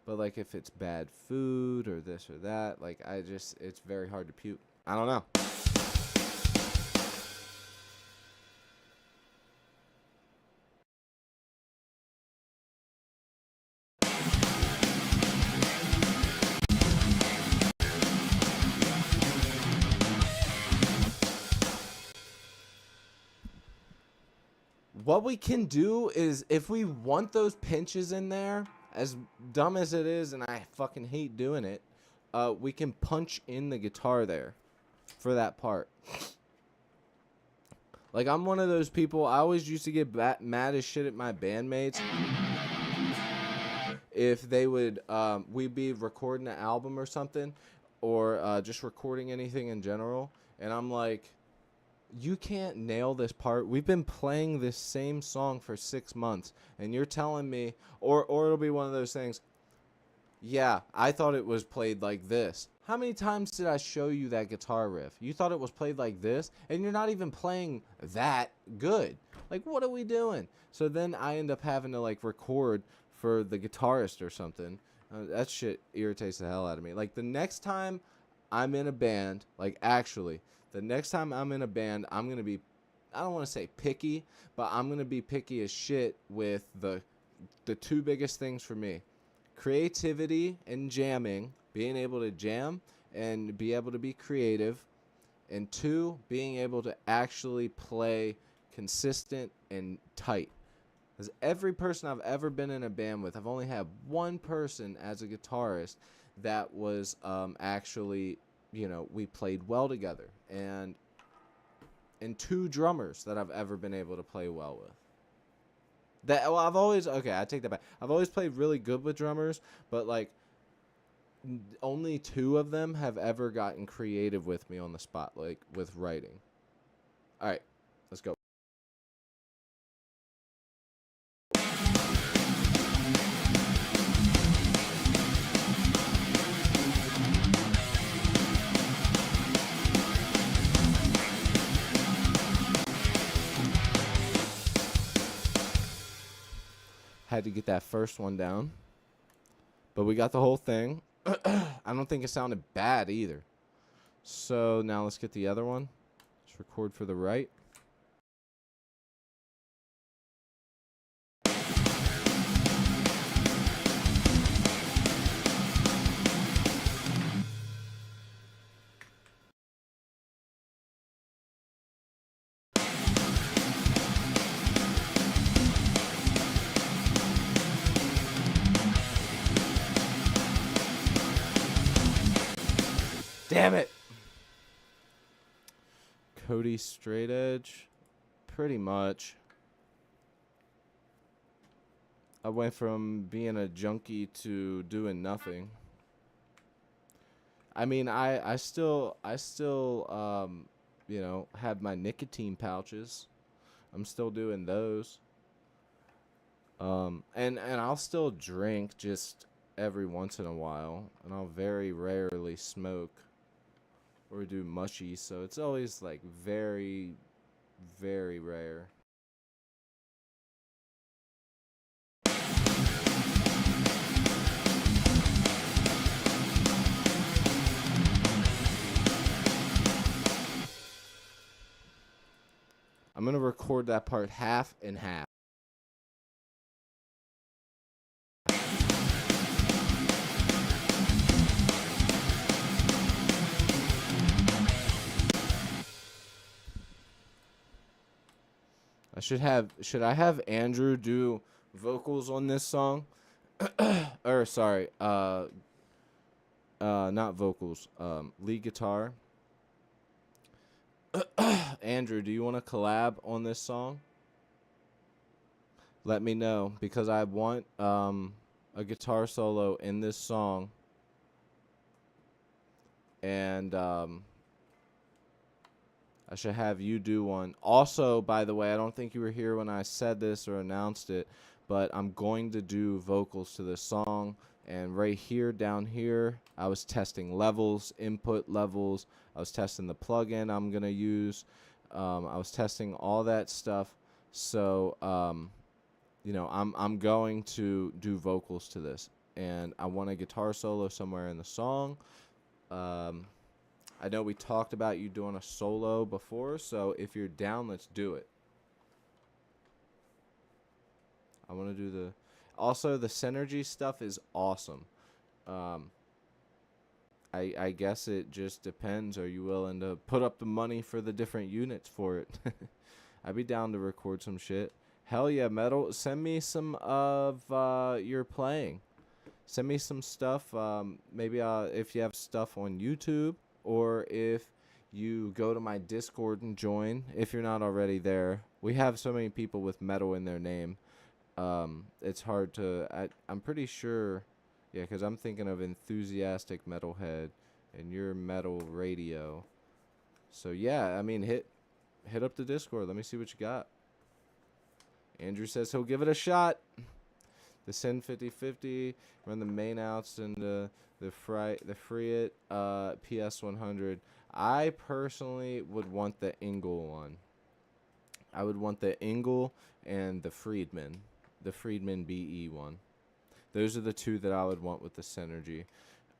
But, like, if it's bad food or this or that, like, it's very hard to puke. I don't know. What we can do is, if we want those pinches in there, as dumb as it is, and I fucking hate doing it, we can punch in the guitar there for that part. Like, I'm one of those people, I always used to get mad as shit at my bandmates if they would, we'd be recording an album or something, or just recording anything in general, and I'm like, you can't nail this part. We've been playing this same song for 6 months, and you're telling me, or it'll be one of those things, yeah, I thought it was played like this. How many times did I show you that guitar riff? You thought it was played like this, and you're not even playing that good. Like, what are we doing? So then I end up having to, like, record for the guitarist or something. That shit irritates the hell out of me. Like, the next time I'm in a band, like, actually, the next time I'm in a band, I'm going to be, I don't want to say picky, but I'm going to be picky as shit with the two biggest things for me. Creativity and jamming, being able to jam and be able to be creative. And 2, being able to actually play consistent and tight. Because every person I've ever been in a band with, I've only had one person as a guitarist that was actually, you know, we played well together. And 2 drummers that I've ever been able to play well with. I take that back. I've always played really good with drummers, but, like, only 2 of them have ever gotten creative with me on the spot, like with writing. All right, let's go. Had to get that first one down, but we got the whole thing. I don't think it sounded bad either. So now let's get the other one. Let's record for the right. Damn it. Cody Straight Edge. Pretty much. I went from being a junkie to doing nothing. I mean, I still you know, have my nicotine pouches. I'm still doing those. And I'll still drink just every once in a while, and I'll very rarely smoke or do mushy, so it's always like very, very rare. I'm gonna record that part half and half. Should I have Andrew do vocals on this song? Or sorry, not vocals, lead guitar. Andrew, do you want to collab on this song? Let me know, because I want a guitar solo in this song, and I should have you do one. Also, by the way, I don't think you were here when I said this or announced it, but I'm going to do vocals to this song. And right here, down here, I was testing levels, input levels. I was testing the plugin I'm going to use. I was testing all that stuff. So, you know, I'm going to do vocals to this. And I want a guitar solo somewhere in the song. I know we talked about you doing a solo before, so if you're down, let's do it. I want to do the... Also, the Synergy stuff is awesome. I guess it just depends. Are you willing to put up the money for the different units for it? I'd be down to record some shit. Hell yeah, Metal. Send me some of your playing. Send me some stuff. Maybe if you have stuff on YouTube, or if you go to my Discord and join, if you're not already there. We have so many people with metal in their name. It's hard to... I'm pretty sure... Yeah, because I'm thinking of Enthusiastic Metalhead, and you're Metal Radio. So, yeah, I mean, hit up the Discord. Let me see what you got. Andrew says he'll give it a shot. The Sin 5050, run the main outs and the Freeit PS100. I personally would want the Engel one. I would want the Engel and the Friedman BE one. Those are the two that I would want with the Synergy.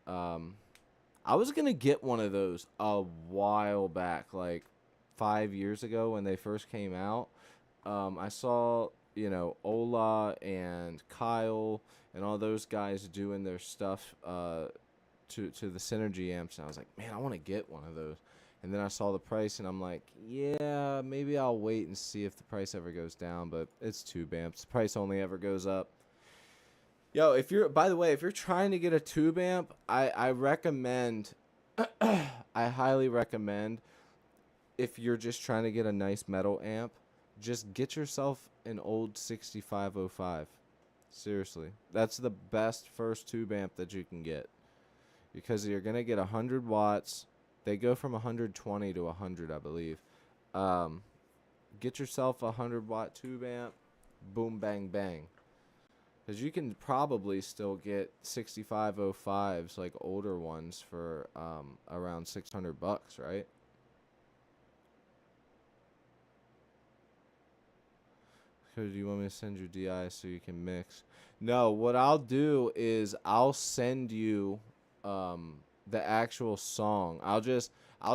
I was gonna get one of those a while back, like 5 years ago when they first came out. I saw, you know, Ola and Kyle and all those guys doing their stuff to the Synergy amps, and I was like, man, I want to get one of those. And then I saw the price, and I'm like, yeah, maybe I'll wait and see if the price ever goes down. But it's tube amps. The price only ever goes up. Yo, by the way, if you're trying to get a tube amp, I recommend, I highly recommend, if you're just trying to get a nice metal amp, just get yourself an old 6505. Seriously. That's the best first tube amp that you can get. because you're going to get 100 watts. They go from 120 to 100, I believe. Get yourself a 100-watt tube amp. Boom, bang, bang. Because you can probably still get 6505s, like older ones, for around $600, right? So do you want me to send you DI so you can mix? No, what I'll do is I'll send you the actual song. I'll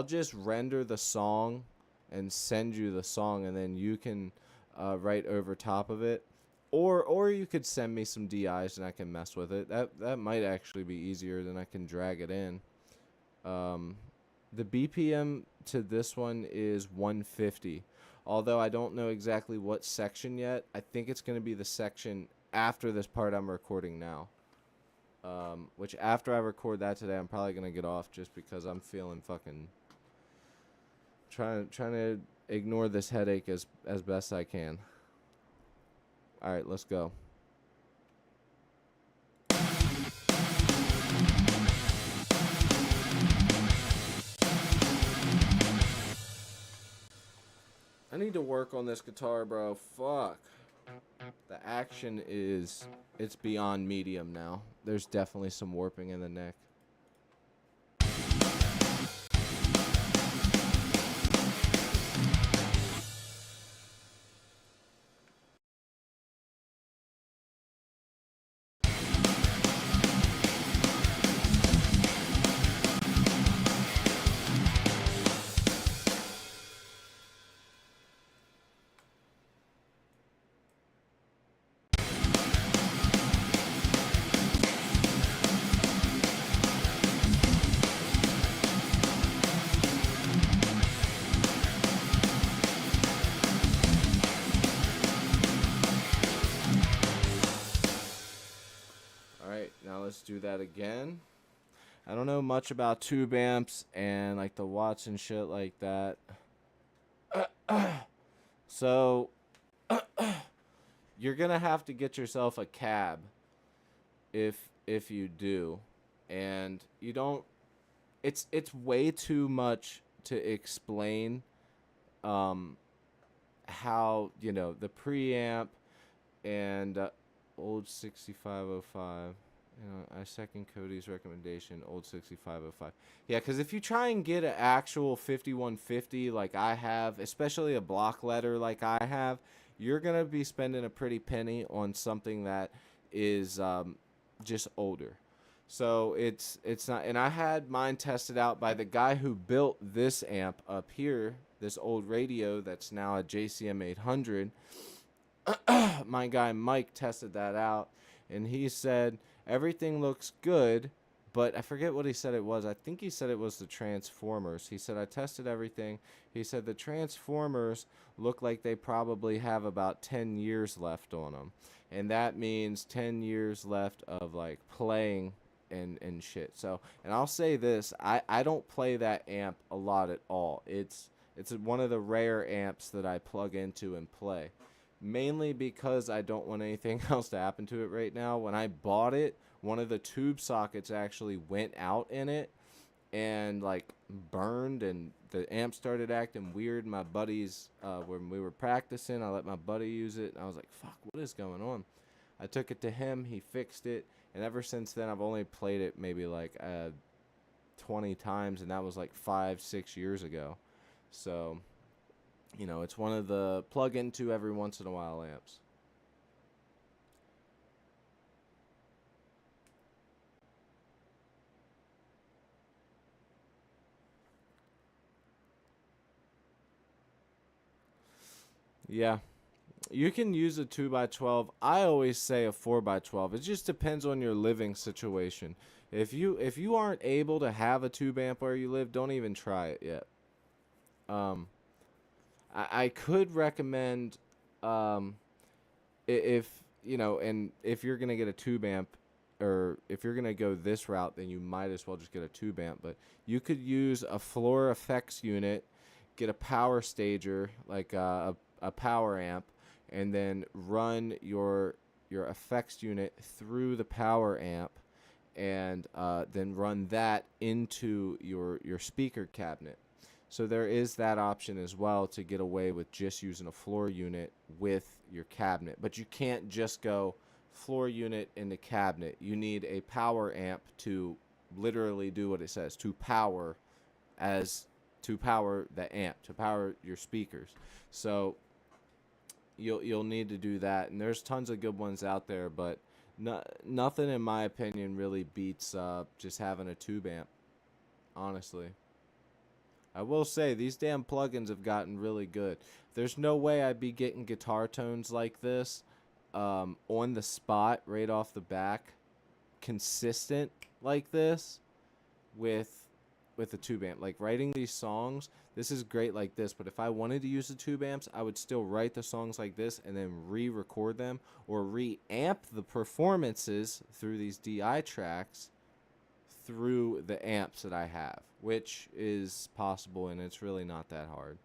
just render the song and send you the song, and then you can write over top of it. Or you could send me some DIs and I can mess with it. That might actually be easier, than I can drag it in. The BPM to this one is 150. Although I don't know exactly what section yet. I think it's going to be the section after this part I'm recording now. Which after I record that today, I'm probably going to get off just because I'm feeling fucking... Trying to ignore this headache as best I can. Alright, let's go. I need to work on this guitar, bro. Fuck. The action is... It's beyond medium now. There's definitely some warping in the neck. Let's do that again. I don't know much about tube amps and like the watts and shit like that. So you're gonna have to get yourself a cab if you do, and you don't. It's way too much to explain. How the preamp and old 6505. I second Cody's recommendation, old 6505. Yeah, because if you try and get an actual 5150 like I have, especially a block letter like I have, you're going to be spending a pretty penny on something that is just older. So it's not, and I had mine tested out by the guy who built this amp up here, this old radio that's now a JCM 800. My guy Mike tested that out, and he said everything looks good, but I forget what he said it was. I think he said it was the transformers. He said I tested everything. He said the transformers look like they probably have about 10 years left on them, and that means 10 years left of like playing and shit. So, and I'll say this, I don't play that amp a lot at all. It's one of the rare amps that I plug into and play. Mainly because I don't want anything else to happen to it right now. When I bought it, one of the tube sockets actually went out in it and like burned, and the amp started acting weird. My buddies, when we were practicing, I let my buddy use it, and I was like, fuck, what is going on? I took it to him, he fixed it, and ever since then I've only played it maybe like 20 times, and that was like 5-6 years ago. So it's one of the plug into every once in a while amps. Yeah. You can use a 2x12. I always say a 4x12. It just depends on your living situation. If you aren't able to have a tube amp where you live, don't even try it yet. I could recommend, if and if you're gonna get a tube amp, or if you're gonna go this route, then you might as well just get a tube amp. But you could use a floor effects unit, get a power stager like a power amp, and then run your effects unit through the power amp, and then run that into your speaker cabinet. So there is that option as well to get away with just using a floor unit with your cabinet. But you can't just go floor unit into cabinet. You need a power amp to literally do what it says, to power the amp, to power your speakers. So you'll need to do that, and there's tons of good ones out there, but nothing in my opinion really beats just having a tube amp, honestly. I will say these damn plugins have gotten really good. There's no way I'd be getting guitar tones like this on the spot right off the back, consistent like this with a tube amp. Like writing these songs, this is great like this, but if I wanted to use the tube amps, I would still write the songs like this and then re-record them or re-amp the performances through these DI tracks through the amps that I have, which is possible, and it's really not that hard.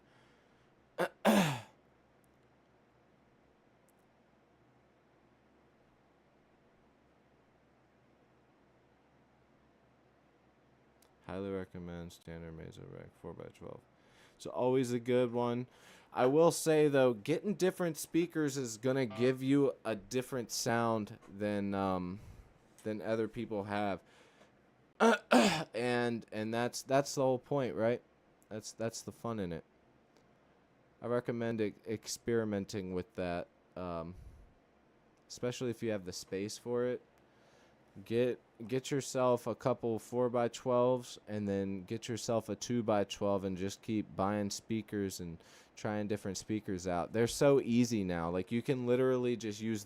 Highly recommend standard Mesa Rec 4x12. So always a good one. I will say though, getting different speakers is gonna give you a different sound than other people have. and that's the whole point, right? That's the fun in it. I recommend experimenting with that, especially if you have the space for it. Get yourself a couple 4x12s and then get yourself a 2x12 and just keep buying speakers and trying different speakers out. They're so easy now. Like you can literally just use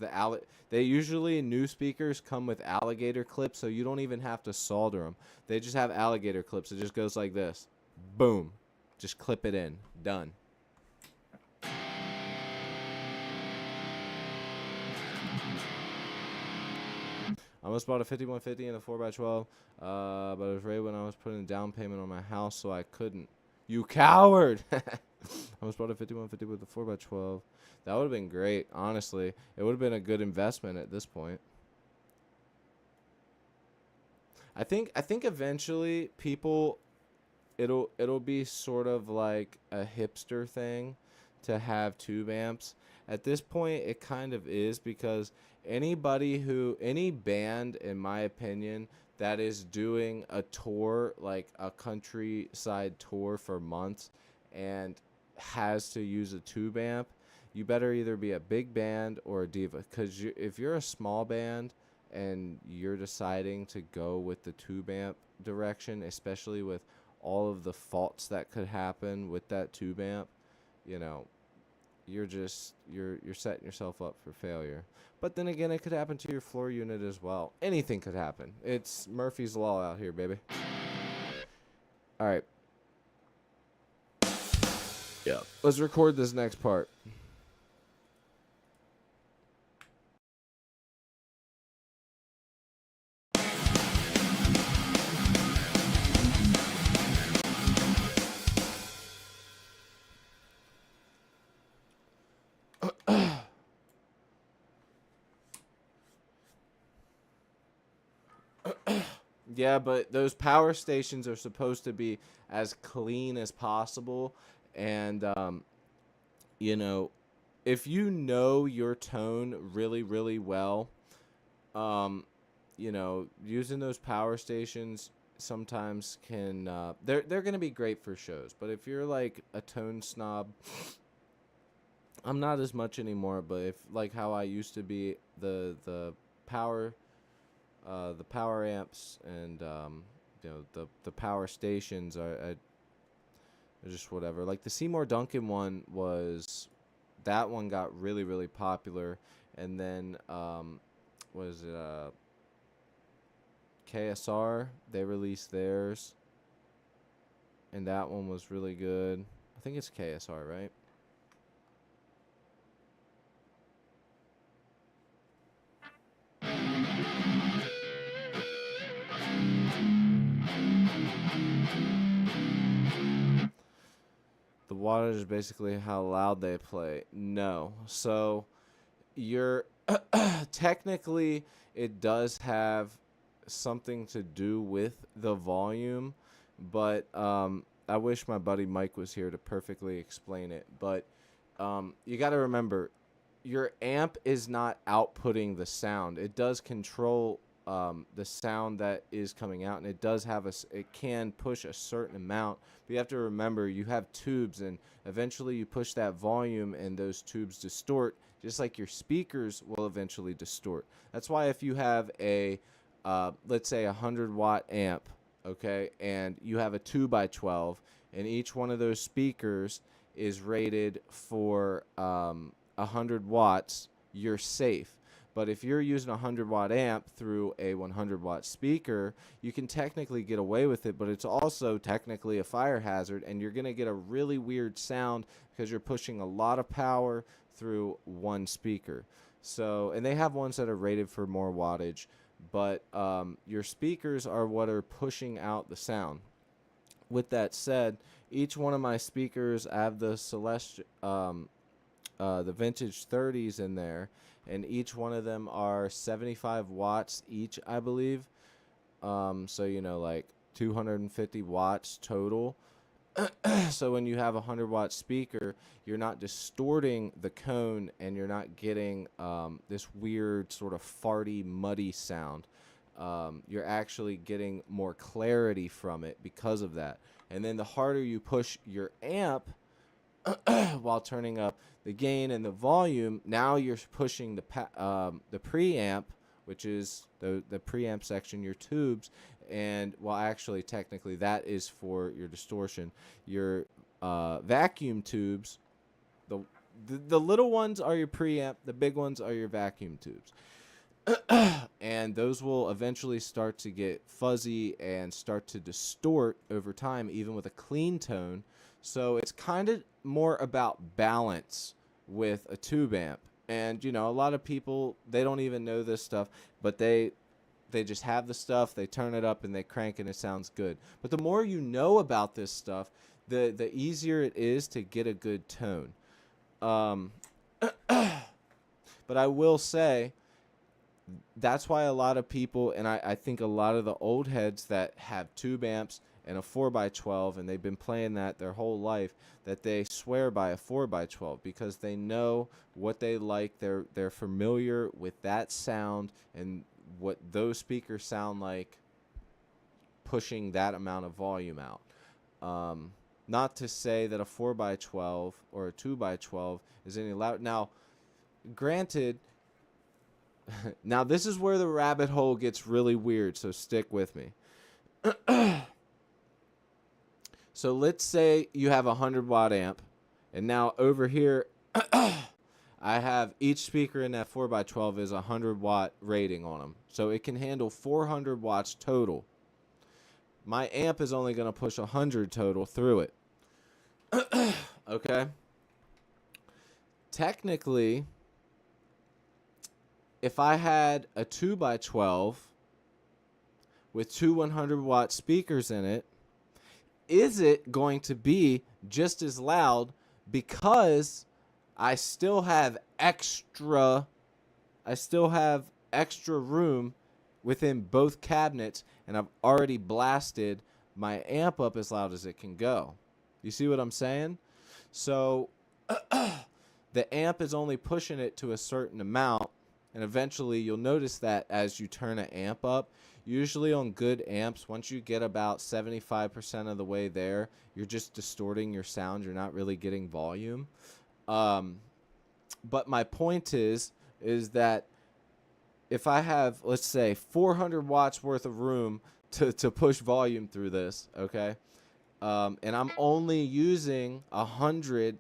they usually new speakers come with alligator clips, so you don't even have to solder them. They just have alligator clips. It just goes like this. Boom. Just clip it in. Done. I almost bought a 5150 and a 4x12, but it was right when I was putting a down payment on my house, so I couldn't. You coward! I almost bought a 5150 with a 4x12. That would have been great, honestly. It would have been a good investment at this point. I think eventually people, it'll be sort of like a hipster thing to have tube amps. At this point, it kind of is, because any band, in my opinion, that is doing a tour, like a countryside tour for months, and has to use a tube amp, you better either be a big band or a diva. Because if you're a small band and you're deciding to go with the tube amp direction, especially with all of the faults that could happen with that tube amp, you know, you're setting yourself up for failure. But then again, it could happen to your floor unit as well. Anything could happen. It's Murphy's Law out here, baby. All right. Yeah. Let's record this next part. Yeah, but those power stations are supposed to be as clean as possible. And, you know, if you know your tone really, really well, you know, using those power stations sometimes can, they're going to be great for shows. But if you're like a tone snob, I'm not as much anymore, but if like how I used to be, the power amps and you know, the power stations are just whatever. Like the Seymour Duncan one that one got really, really popular, and then was it KSR, they released theirs, and that one was really good. I think it's KSR, right? The wattage is basically how loud they play. No. So you're technically, it does have something to do with the volume, but I wish my buddy Mike was here to perfectly explain it. But you got to remember, your amp is not outputting the sound. It does control the sound that is coming out, and it does have it can push a certain amount. But you have to remember, you have tubes, and eventually you push that volume, and those tubes distort, just like your speakers will eventually distort. That's why if you have a let's say 100-watt amp, okay, and you have a 2x12, and each one of those speakers is rated for 100 watts, you're safe. But if you're using a 100-watt amp through a 100-watt speaker, you can technically get away with it, but it's also technically a fire hazard, and you're going to get a really weird sound because you're pushing a lot of power through one speaker. So, and they have ones that are rated for more wattage, but your speakers are what are pushing out the sound. With that said, each one of my speakers, I have the the vintage 30s in there, and each one of them are 75 watts each, I believe. So you know, like 250 watts total. So when you have a 100-watt speaker, you're not distorting the cone, and you're not getting this weird sort of farty, muddy sound. You're actually getting more clarity from it because of that. And then the harder you push your amp while turning up the gain and the volume, now you're pushing the preamp, which is the preamp section, your tubes, and well, actually, technically, that is for your distortion. Your vacuum tubes, the little ones are your preamp, the big ones are your vacuum tubes. And those will eventually start to get fuzzy and start to distort over time, even with a clean tone. So it's kind of more about balance with a tube amp. And, you know, a lot of people, they don't even know this stuff, but they just have the stuff, they turn it up, and they crank, and it sounds good. But the more you know about this stuff, the easier it is to get a good tone. But I will say, that's why a lot of people, and I think a lot of the old heads that have tube amps and a 4x12, and they've been playing that their whole life, that they swear by a 4x12 because they know what they like. They're familiar with that sound and what those speakers sound like pushing that amount of volume out. Not to say that a 4x12 or a 2x12 is any louder. Now, granted, now this is where the rabbit hole gets really weird, so stick with me. So let's say you have a 100-watt amp, and now over here, I have each speaker in that 4x12 is a 100-watt rating on them. So it can handle 400 watts total. My amp is only going to push 100 total through it. Okay? Technically, if I had a 2x12 with two 100-watt speakers in it, is it going to be just as loud because I still have extra room within both cabinets, and I've already blasted my amp up as loud as it can go? You see what I'm saying? So the amp is only pushing it to a certain amount, and eventually you'll notice that as you turn an amp up, usually on good amps, once you get about 75% of the way there, you're just distorting your sound. You're not really getting volume. But my point is that if I have, let's say, 400 watts worth of room to push volume through this, okay, and I'm only using 100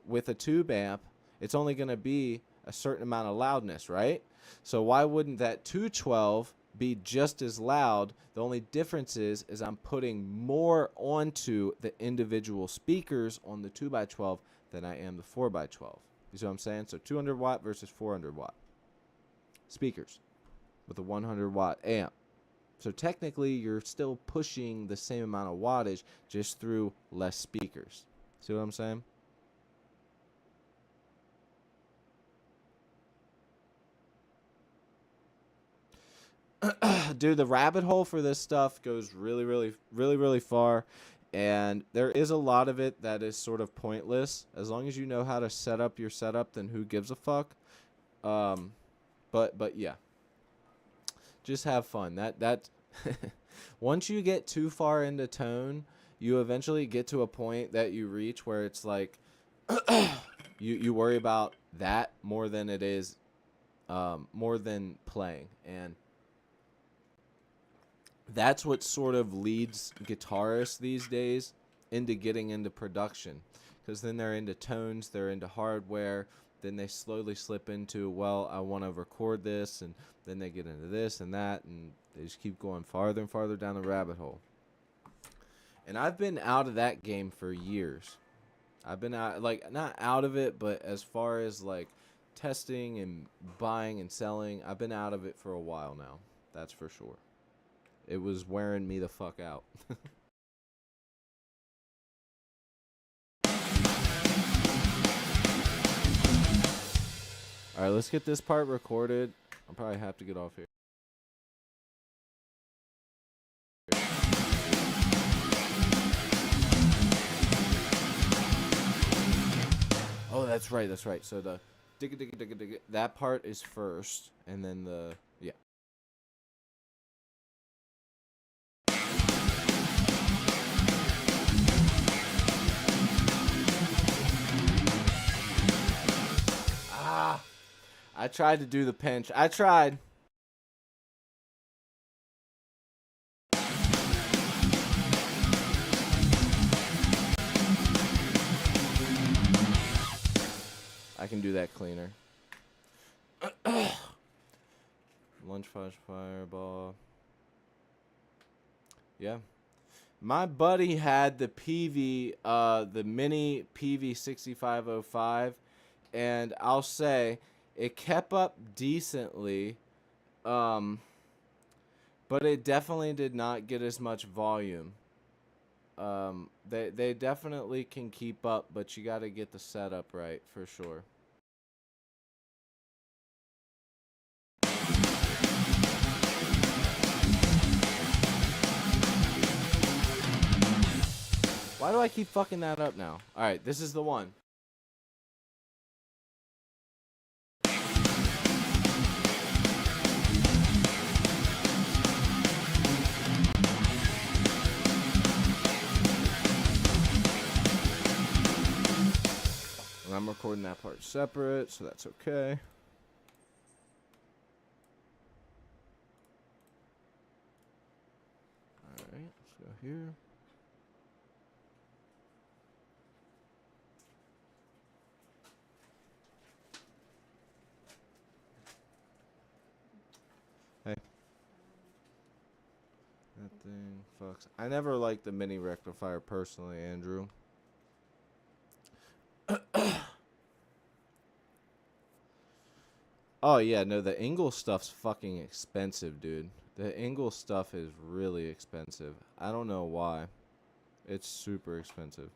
with a tube amp, it's only going to be a certain amount of loudness, right? So why wouldn't that 212 be just as loud? The only difference is I'm putting more onto the individual speakers on the 2x12 than I am the 4x12. You see what I'm saying? So 200 watt versus 400 watt speakers with a 100 watt amp. So technically you're still pushing the same amount of wattage just through less speakers. See what I'm saying? Dude, the rabbit hole for this stuff goes really far. And there is a lot of it that is sort of pointless. As long as you know how to set up your setup, then who gives a fuck? But yeah. Just have fun. That once you get too far into tone, you eventually get to a point that you reach where it's like you worry about that more than it is more than playing. And that's what sort of leads guitarists these days into getting into production, because then they're into tones, they're into hardware, then they slowly slip into, well, I want to record this, and then they get into this and that, and they just keep going farther and farther down the rabbit hole. And I've been out of that game for years. I've been out, like, not out of it, but as far as like testing and buying and selling, I've been out of it for a while now. That's for sure. It was wearing me the fuck out. Alright, let's get this part recorded. I'll probably have to get off here. Oh, that's right, that's right. So the digga digga digga digga, that part is first, and then the, yeah. I tried to do the pinch. I tried. I can do that cleaner. Lunchbox Fireball. Yeah. My buddy had the the mini PV6505, and I'll say it kept up decently, but it definitely did not get as much volume. They definitely can keep up, but you got to get the setup right for sure. Why do I keep fucking that up now? Alright, this is the one. And I'm recording that part separate, so that's okay. Alright, let's go here. Hey. That thing fucks. I never liked the mini rectifier personally, Andrew. Oh yeah, no, the Engel stuff's fucking expensive, dude. The Engel stuff is really expensive. I don't know why. It's super expensive.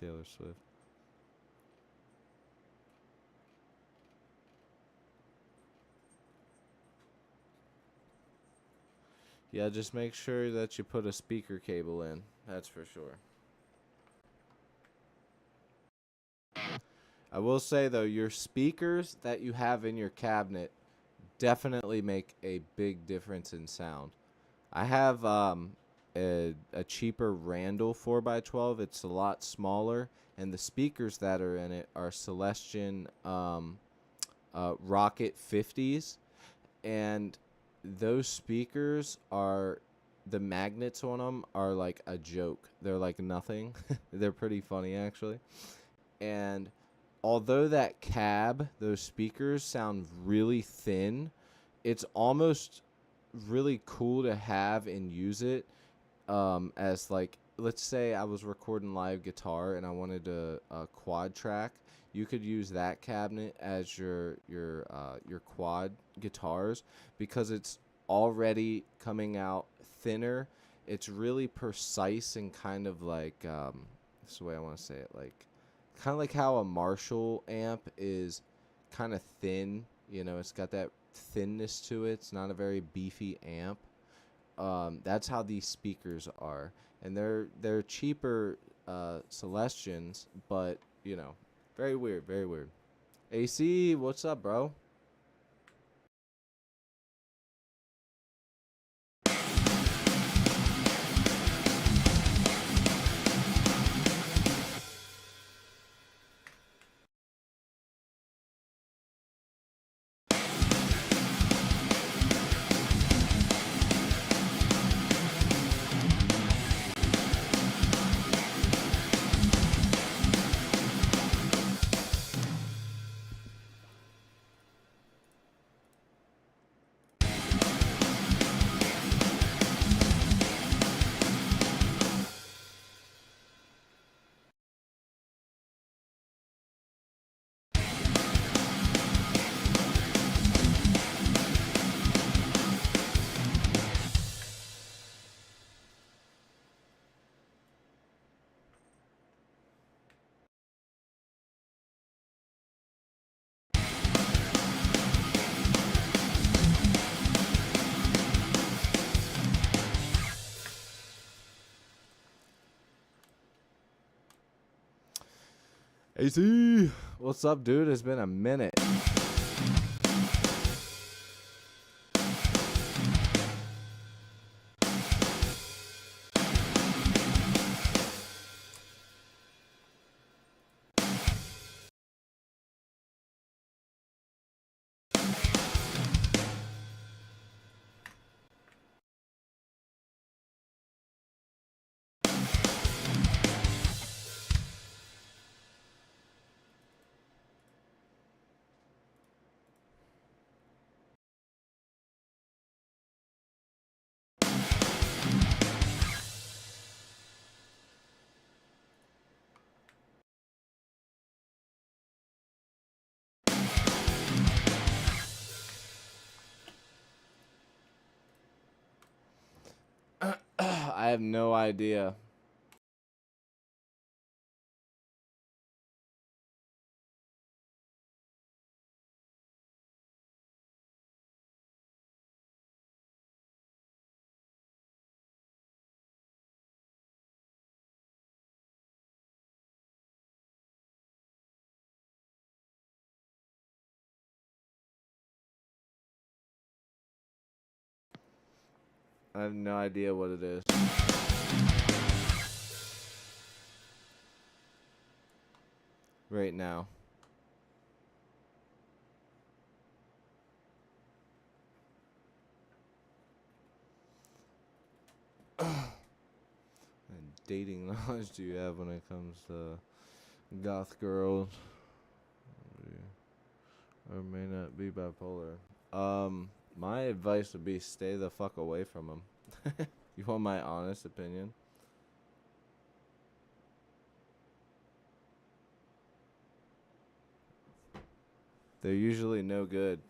Taylor Swift. Yeah, just make sure that you put a speaker cable in. That's for sure. I will say, though, your speakers that you have in your cabinet definitely make a big difference in sound. I have a cheaper Randall 4x12. It's a lot smaller, and the speakers that are in it are Celestion Rocket 50s, and those speakers are, the magnets on them are like a joke. They're like nothing. They're pretty funny, actually. And although that cab, those speakers sound really thin, it's almost really cool to have and use it as, like, let's say I was recording live guitar and I wanted to quad track. You could use that cabinet as your quad guitars, because it's already coming out thinner. It's really precise and kind of like this is the way I want to say it, like kind of like how a Marshall amp is kind of thin, You know, it's got that thinness to it. It's not a very beefy amp. That's how these speakers are, and they're cheaper Celestions, but you know, very weird, very weird. AC, what's up, bro? AC, what's up, dude? It's been a minute. I have no idea. I have no idea what it is. Right now. And dating knowledge do you have when it comes to goth girls? Or may not be bipolar. My advice would be stay the fuck away from them. You want my honest opinion? They're usually no good.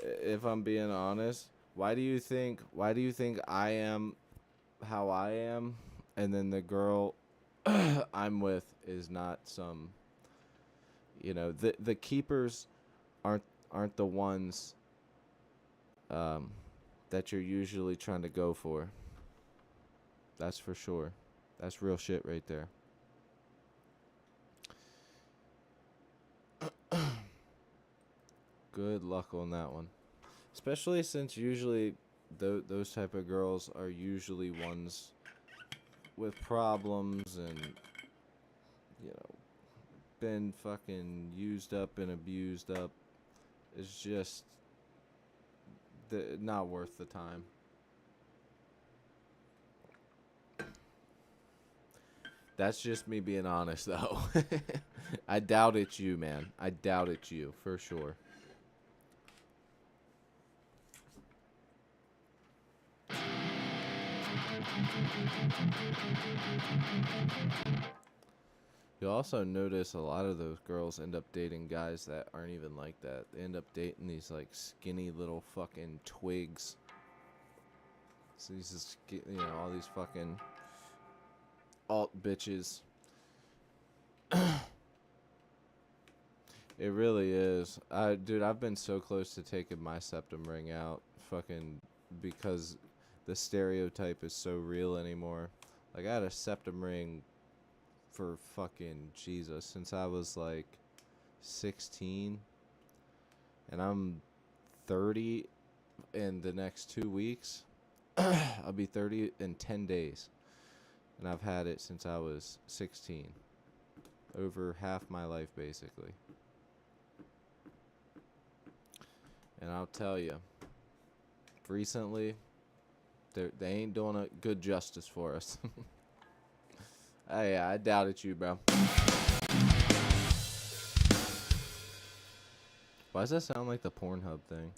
If I'm being honest, why do you think I am how I am, and then the girl I'm with is not some, you know, the keepers aren't the ones um that you're usually trying to go for. That's for sure. That's real shit right there. Good luck on that one. Especially since usually those type of girls are usually ones with problems and, you know, been fucking used up and abused up. It's just not worth the time. That's just me being honest, though. I doubt it's you, man. I doubt it's you, for sure. You'll also notice a lot of those girls end up dating guys that aren't even like that. They end up dating these, like, skinny little fucking twigs. So these, you know, all these fucking alt bitches. It really is. Dude, I've been so close to taking my septum ring out, fucking, because the stereotype is so real anymore. Like, I had a septum ring for fucking Jesus since I was like 16, and I'm 30 in the next 2 weeks. I'll be 30 in 10 days, and I've had it since I was 16. Over half my life, basically. And I'll tell you, recently, they ain't doing a good justice for us. Hey, I doubted you, bro. Why does that sound like the Pornhub thing?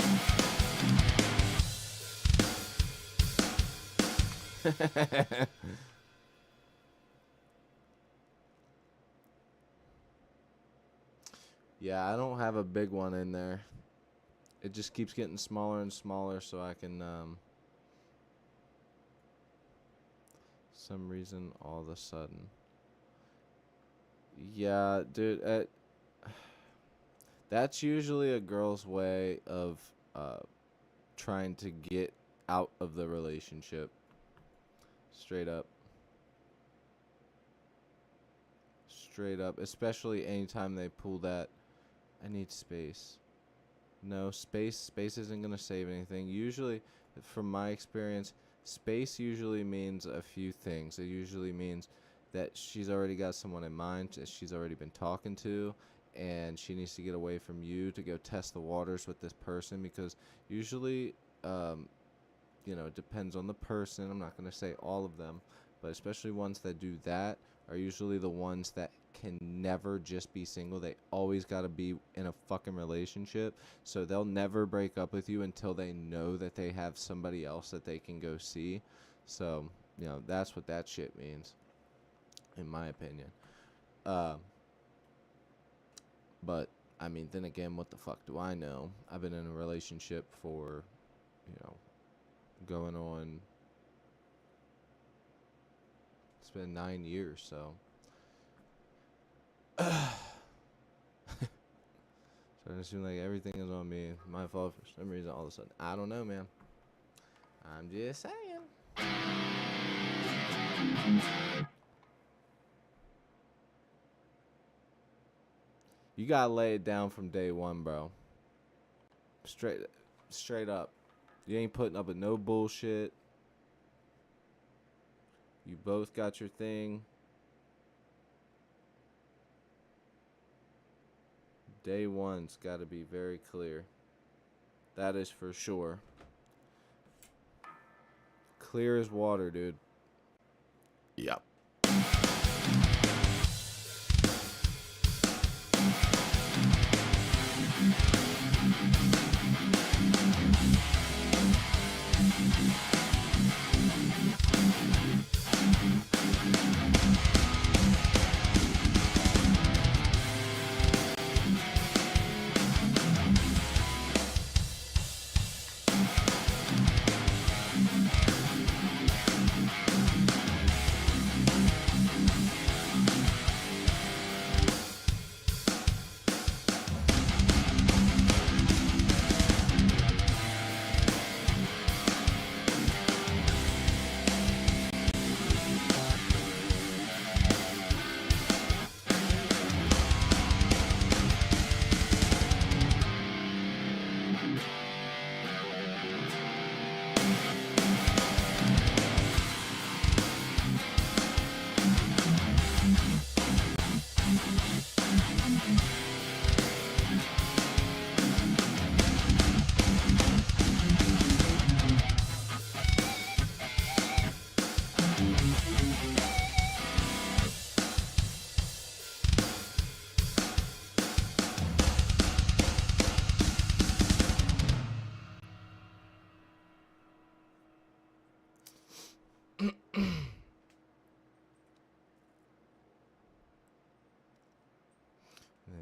Yeah, I don't have a big one in there. It just keeps getting smaller and smaller, so I can, some reason all of a sudden. Yeah, dude, that's usually a girl's way of trying to get out of the relationship. Straight up. Straight up. Especially anytime they pull that, I need space. No, space isn't going to save anything. Usually, from my experience, space usually means a few things. It usually means that she's already got someone in mind that she's already been talking to, and she needs to get away from you to go test the waters with this person, because usually, it depends on the person. I'm not going to say all of them, but especially ones that do that are usually the ones that can never just be single. They always got to be in a fucking relationship. So they'll never break up with you until they know that they have somebody else that they can go see. So, that's what that shit means, in my opinion. But, I mean, then again, what the fuck do I know? I've been in a relationship for, going on, it's been 9 years, so. Starting to seem like everything is on me. My fault for some reason all of a sudden. I don't know, man. I'm just saying. You gotta lay it down from day one, bro. Straight up. You ain't putting up with no bullshit. You both got your thing. Day one's got to be very clear. That is for sure. Clear as water, dude. Yep.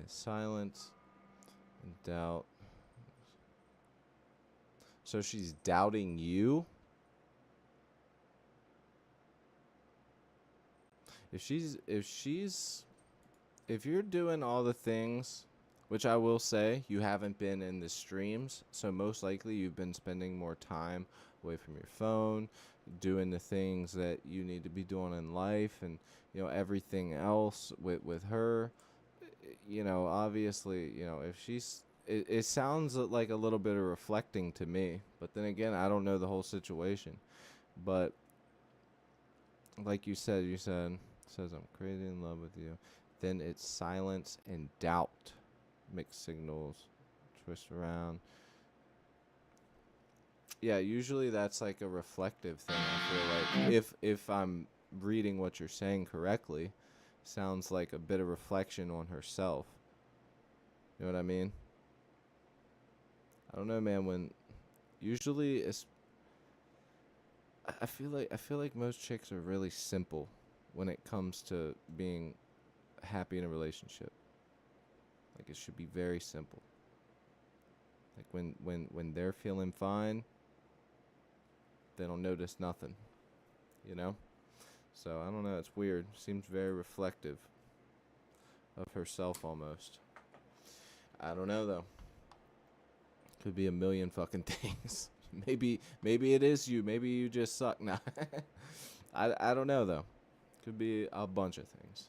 Silence and doubt. So she's doubting you? If if you're doing all the things, which I will say you haven't been in the streams, so most likely you've been spending more time away from your phone, doing the things that you need to be doing in life, and everything else with her. Obviously, if it sounds like a little bit of reflecting to me, but then again, I don't know the whole situation. But like you said says I'm crazy in love with you. Then it's silence and doubt, mixed signals, twist around. Yeah, usually that's like a reflective thing. I feel like if I'm reading what you're saying correctly, sounds like a bit of reflection on herself. You know what I mean? I don't know, man. When usually it's, I feel like most chicks are really simple when it comes to being happy in a relationship. Like it should be very simple. Like when they're feeling fine, they don't notice nothing, you know? So I don't know, it's weird. Seems very reflective of herself almost. I don't know though. Could be a million fucking things. Maybe it is you. Maybe you just suck. Nah. I don't know though. Could be a bunch of things.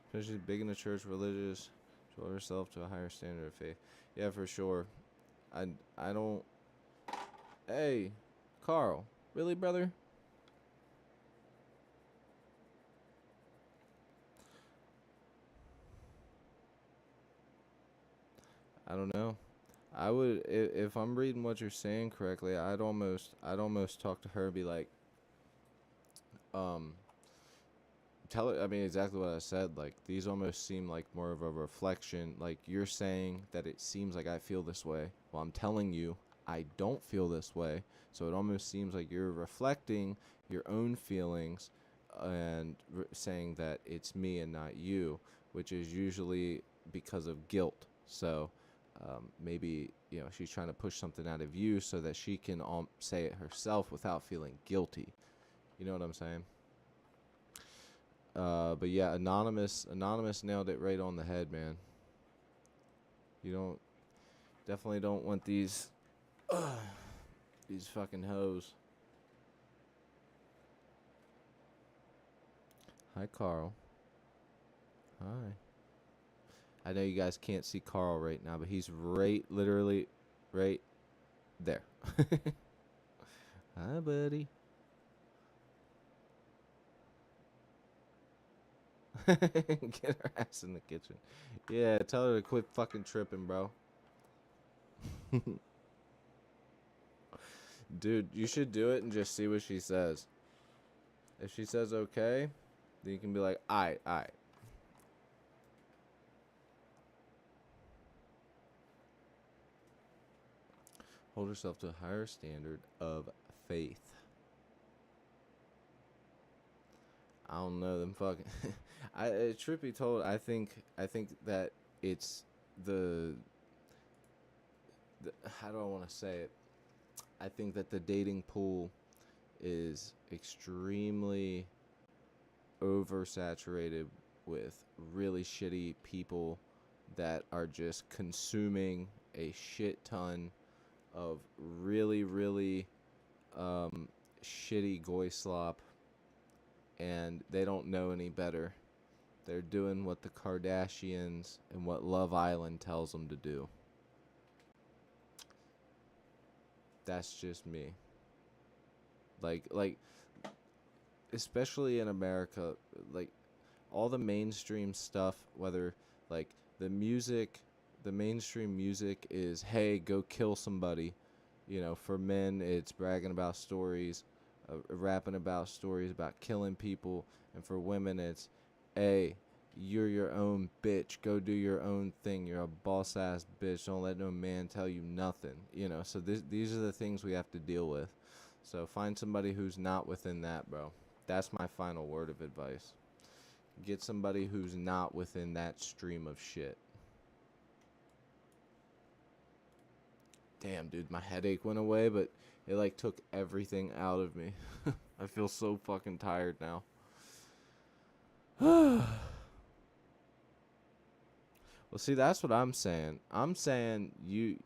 Especially big in the church, religious, show herself to a higher standard of faith. Yeah, for sure. I don't. Hey, Carl. Really, brother? I don't know. I would if I'm reading what you're saying correctly. I'd almost talk to her and be like, um, tell her. I mean, exactly what I said. Like these almost seem like more of a reflection. Like you're saying that it seems like I feel this way. Well, I'm telling you, I don't feel this way. So it almost seems like you're reflecting your own feelings and saying that it's me and not you, which is usually because of guilt. So maybe she's trying to push something out of you so that she can say it herself without feeling guilty. You know what I'm saying? But yeah, anonymous nailed it right on the head, man. You don't definitely don't want these fucking hoes. Hi, Carl. Hi. I know you guys can't see Carl right now, but he's literally, right there. Hi, buddy. Get her ass in the kitchen. Yeah, tell her to quit fucking tripping, bro. Dude, you should do it and just see what she says. If she says okay, then you can be like, alright. Hold yourself to a higher standard of faith. I don't know them fucking. Truth be told, I think that it's the, the how do I want to say it? I think that the dating pool is extremely oversaturated with really shitty people that are just consuming a shit ton of really, really shitty goy slop, and they don't know any better. They're doing what the Kardashians and what Love Island tells them to do. That's just me. Like, especially in America, like all the mainstream stuff, whether like the music, the mainstream music is, hey, go kill somebody. For men, it's bragging about stories, rapping about stories about killing people. And for women, it's, hey, you're your own bitch. Go do your own thing. You're a boss ass bitch. Don't let no man tell you nothing. So these are the things we have to deal with. So find somebody who's not within that, bro. That's my final word of advice. Get somebody who's not within that stream of shit. Damn, dude, my headache went away, but it like took everything out of me. I feel so fucking tired now. Well, see, that's what I'm saying. I'm saying you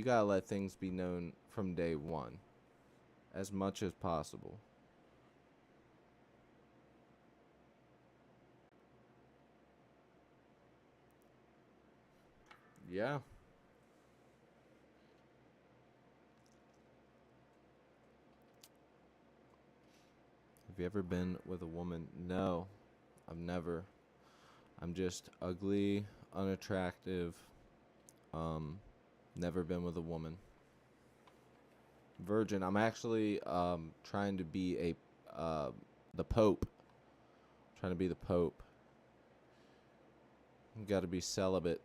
gotta let things be known from day one, as much as possible. Yeah. Have you ever been with a woman? No, I've never. I'm just ugly, unattractive. Never been with a woman. Virgin. I'm actually trying to be the Pope. Trying to be the Pope. You got to be celibate.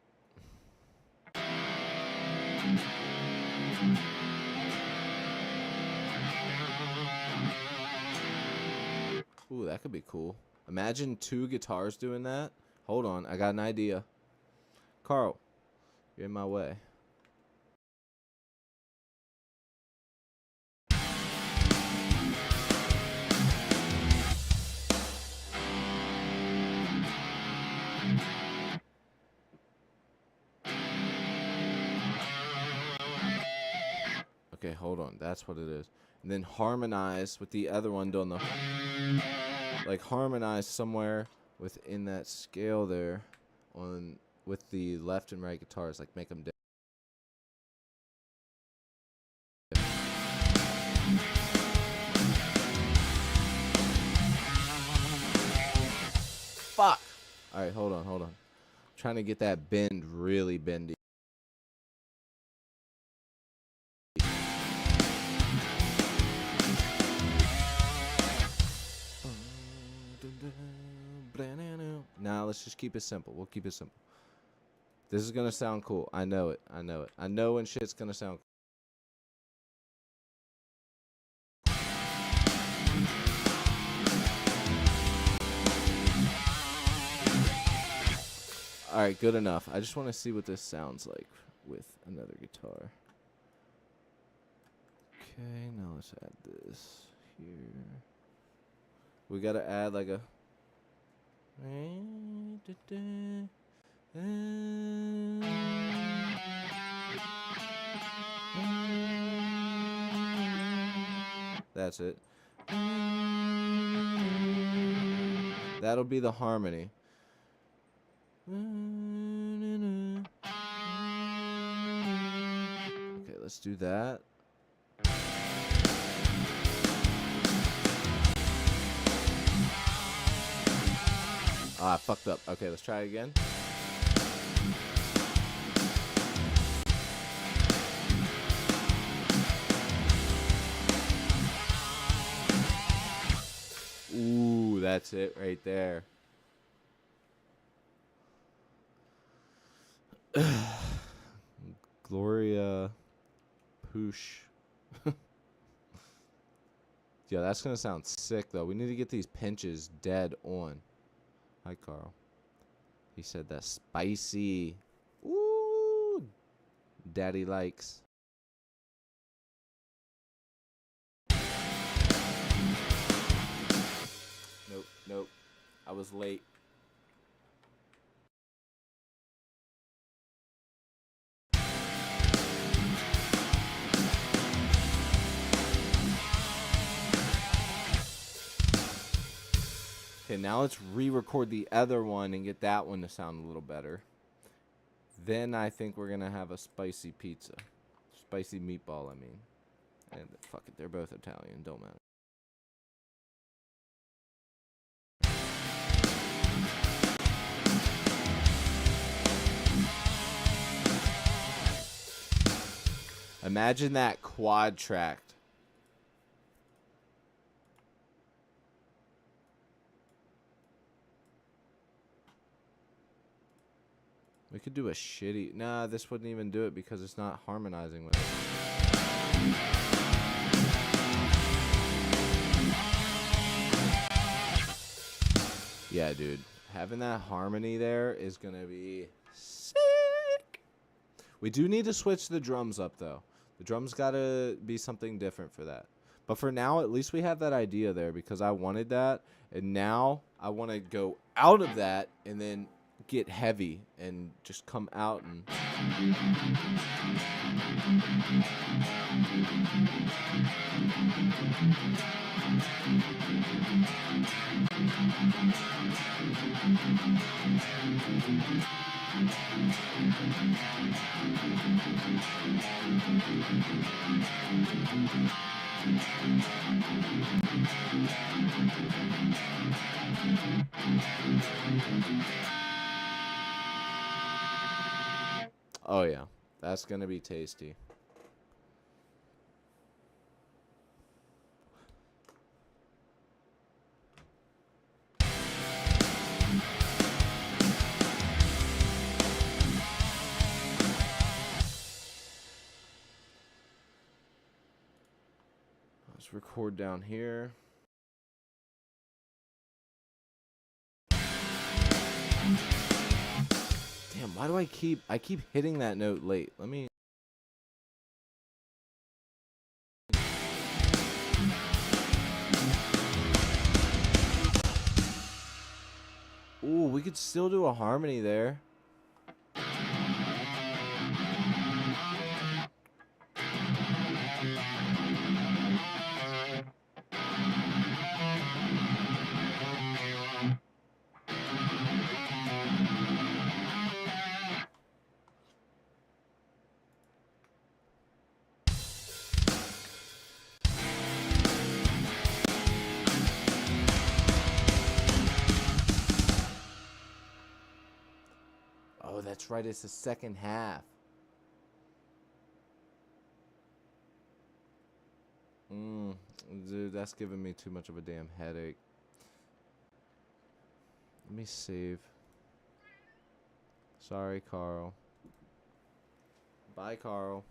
Ooh, that could be cool. Imagine 2 guitars doing that. Hold on, I got an idea. Carl, you're in my way. Okay, hold on. That's what it is. And then harmonize with the other one doing the... Like, harmonize somewhere within that scale there on with the left and right guitars. Like, make them... Fuck! Alright, hold on. I'm trying to get that bend really bendy. Now let's just keep it simple. We'll keep it simple. This is gonna sound cool. I know it. I know when shit's gonna sound cool. Alright, good enough. I just want to see what this sounds like with another guitar. Okay, now let's add this here. We gotta add like a... That's it. That'll be the harmony. Okay, let's do that. Ah, I fucked up. Okay, let's try again. Ooh, that's it right there. Gloria Poosh. Yeah, that's gonna sound sick though. We need to get these pinches dead on. Hi, Carl. He said that's spicy. Ooh, daddy likes. Nope. I was late. Okay, now let's re-record the other one and get that one to sound a little better. Then I think we're gonna have a spicy pizza. Spicy meatball, I mean. And fuck it, they're both Italian, don't matter. Imagine that quad tracked. We could do a shitty... Nah, this wouldn't even do it because it's not harmonizing with it. Yeah, dude. Having that harmony there is going to be sick. We do need to switch the drums up, though. The drums got to be something different for that. But for now, at least we have that idea there because I wanted that. And now I want to go out of that and then get heavy and just come out and oh yeah, that's gonna be tasty. Let's record down here. Damn, why do I keep hitting that note late? Let me Ooh, we could still do a harmony there. Oh, that's right, it's the second half. Dude, that's giving me too much of a damn headache. Let me save. Sorry, Carl. Bye, Carl.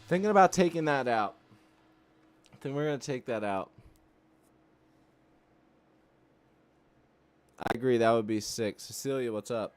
Thinking about taking that out. I think we're going to take that out. I agree, that would be sick. Cecilia, what's up?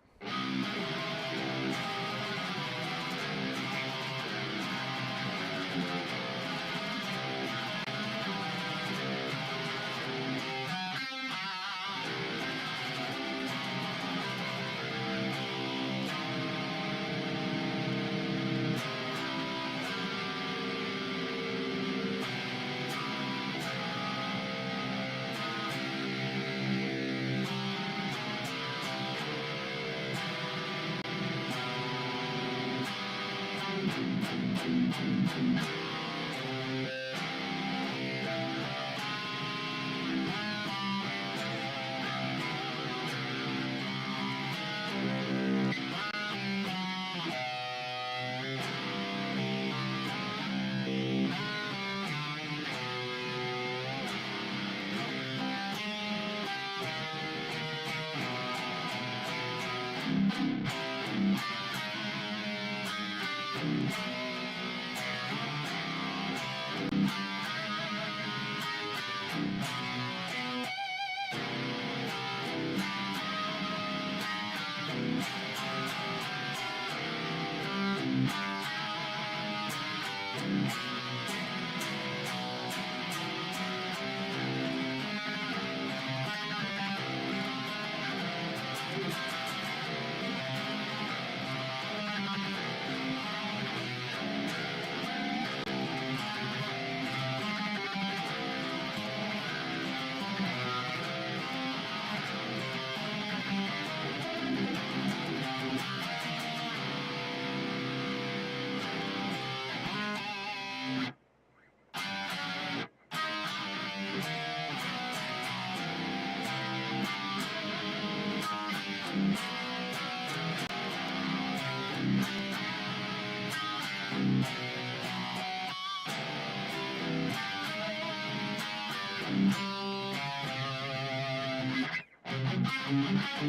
I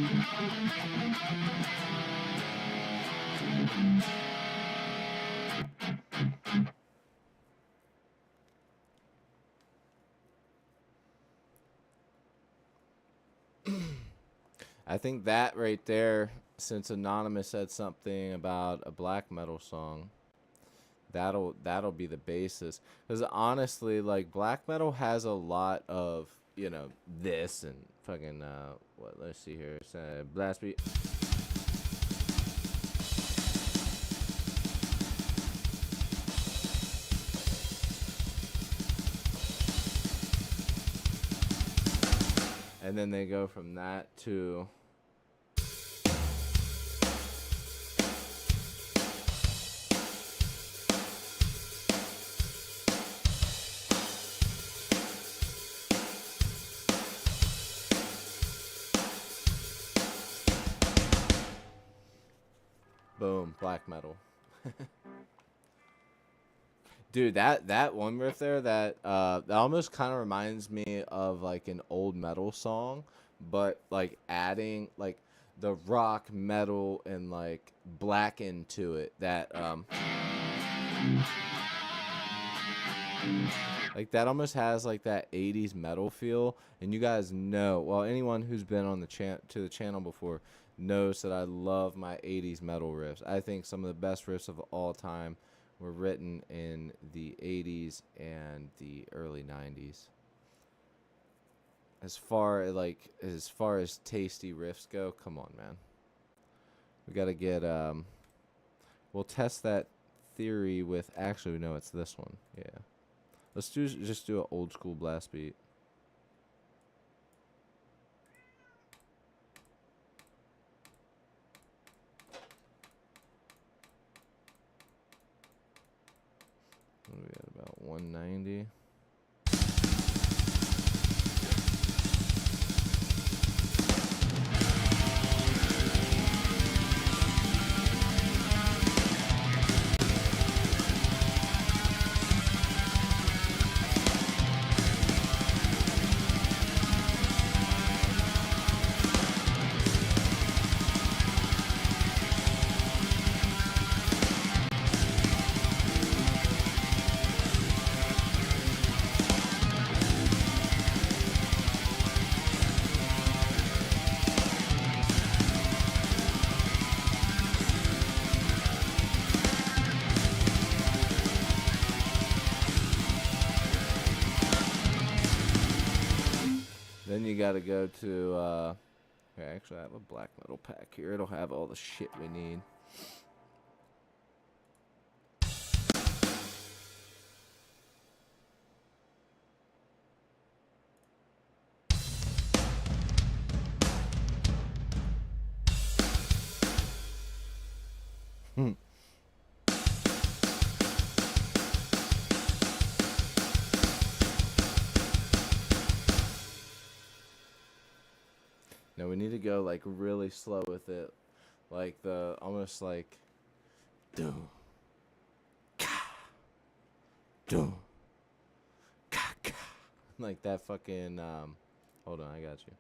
think that right there, since Anonymous said something about a black metal song, that'll be the basis. Because honestly, like black metal has a lot of this and fucking what? Let's see here. It's blast beat. And then they go from that to boom, black metal. Dude, that one riff there, that almost kind of reminds me of like an old metal song, but like adding like the rock metal and like black into it. That like that almost has like that 80s metal feel. And you guys know, well, anyone who's been on the channel before knows that I love my 80s metal riffs. I think some of the best riffs of all time were written in the 80s and the early 90s. As far as tasty riffs go, come on, man. We got to get we'll test that theory with, actually no, it's this one. Yeah. Let's just do an old school blast beat. What are we at, about 190? Then you gotta go to, okay, actually I have a black metal pack here. It'll have all the shit we need. Now we need to go like really slow with it, like the almost like, doom, ka, doom, ka, ka, like that fucking. Hold on, I got you.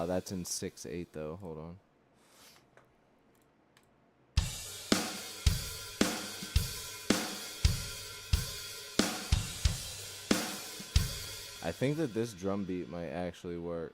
That's in 6/8 though. Hold on. I think that this drum beat might actually work.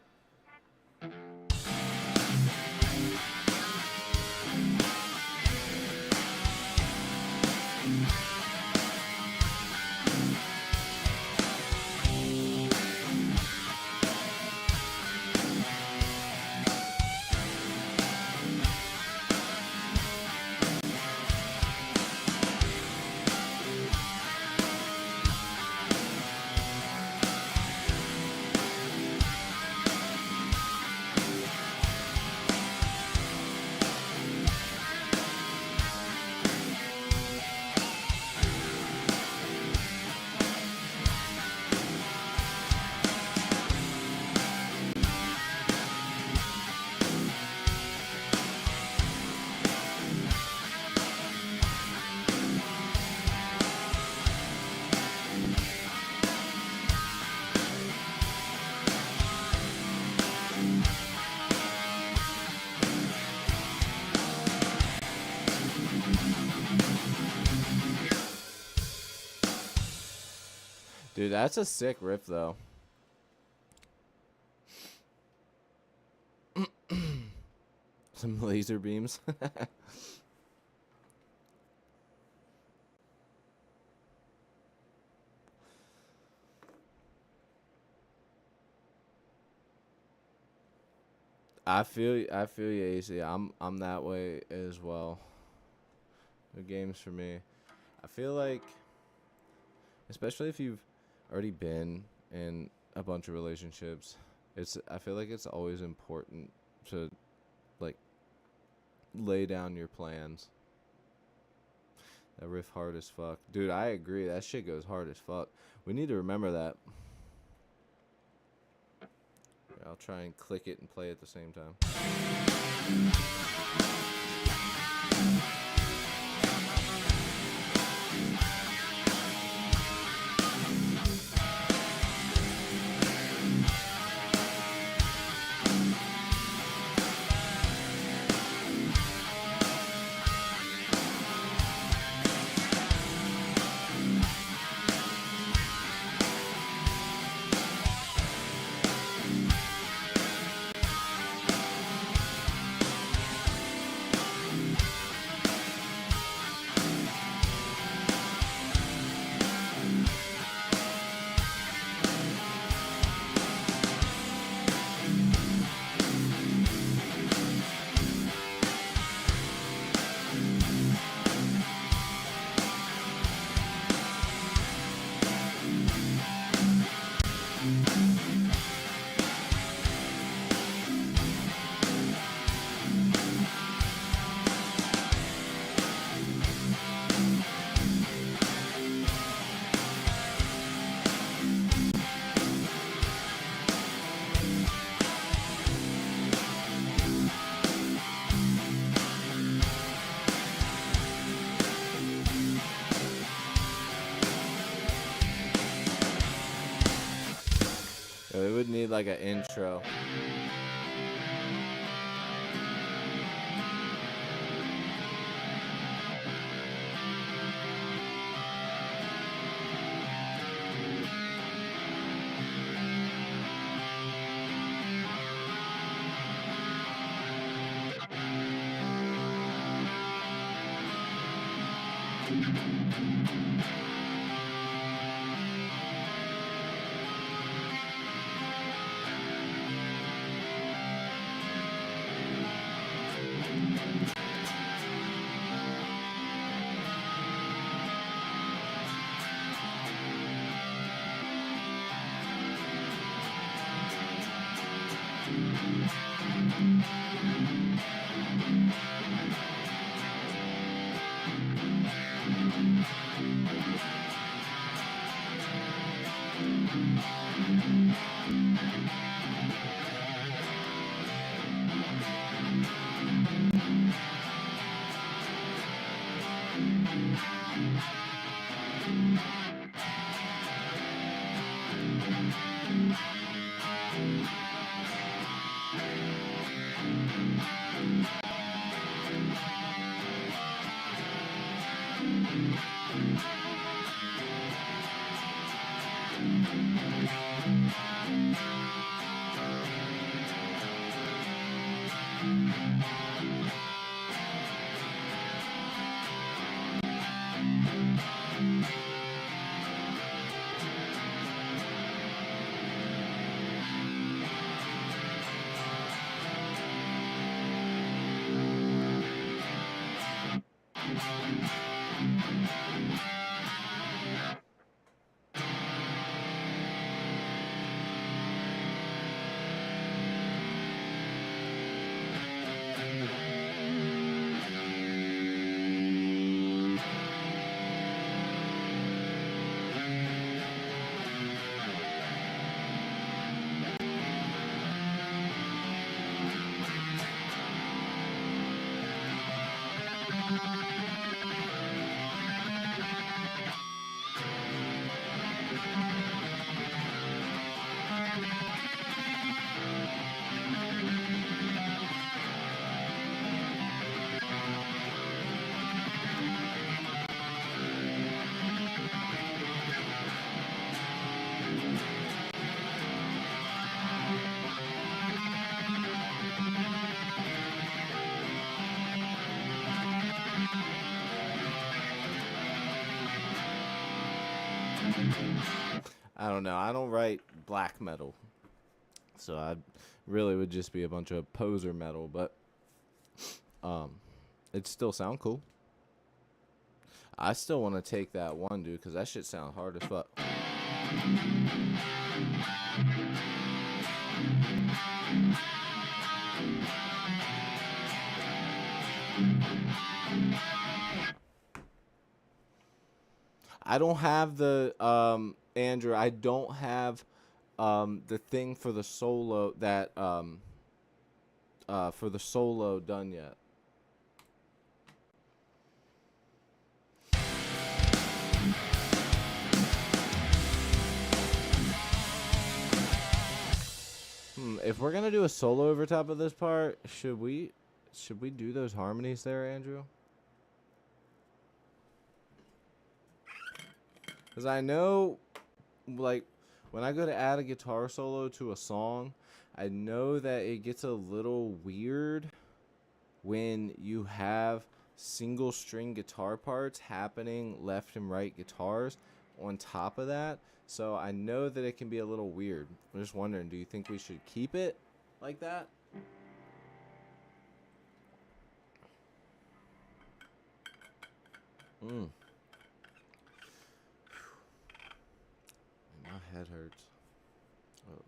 Dude, that's a sick riff, though. Some laser beams. I feel you, AC. I'm that way as well. The games for me. I feel like, especially if you've already been in a bunch of relationships, I feel like it's always important to like lay down your plans. That riff hard as fuck. Dude, I agree. That shit goes hard as fuck. We need to remember that. Yeah, I'll try and click it and play at the same time. It would need like an intro. I don't know. I don't write black metal. So I really would just be a bunch of poser metal, but it still sound cool. I still want to take that one, dude, because that shit sound hard as fuck. I don't have the Andrew. I don't have the thing for the solo that for the solo done yet. If we're gonna do a solo over top of this part, should we do those harmonies there, Andrew? Because I know, like, when I go to add a guitar solo to a song, I know that it gets a little weird when you have single string guitar parts happening left and right guitars on top of that. So I know that it can be a little weird. I'm just wondering, do you think we should keep it like that? My head hurts. Oh,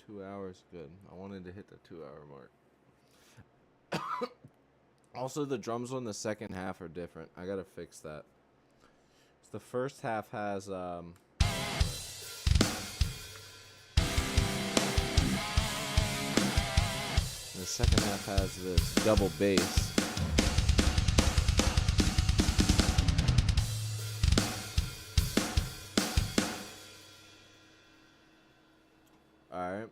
2 hours, good. I wanted to hit the 2-hour mark. Also, the drums on the second half are different. I gotta fix that. So the first half has the second half has this double bass. Alright.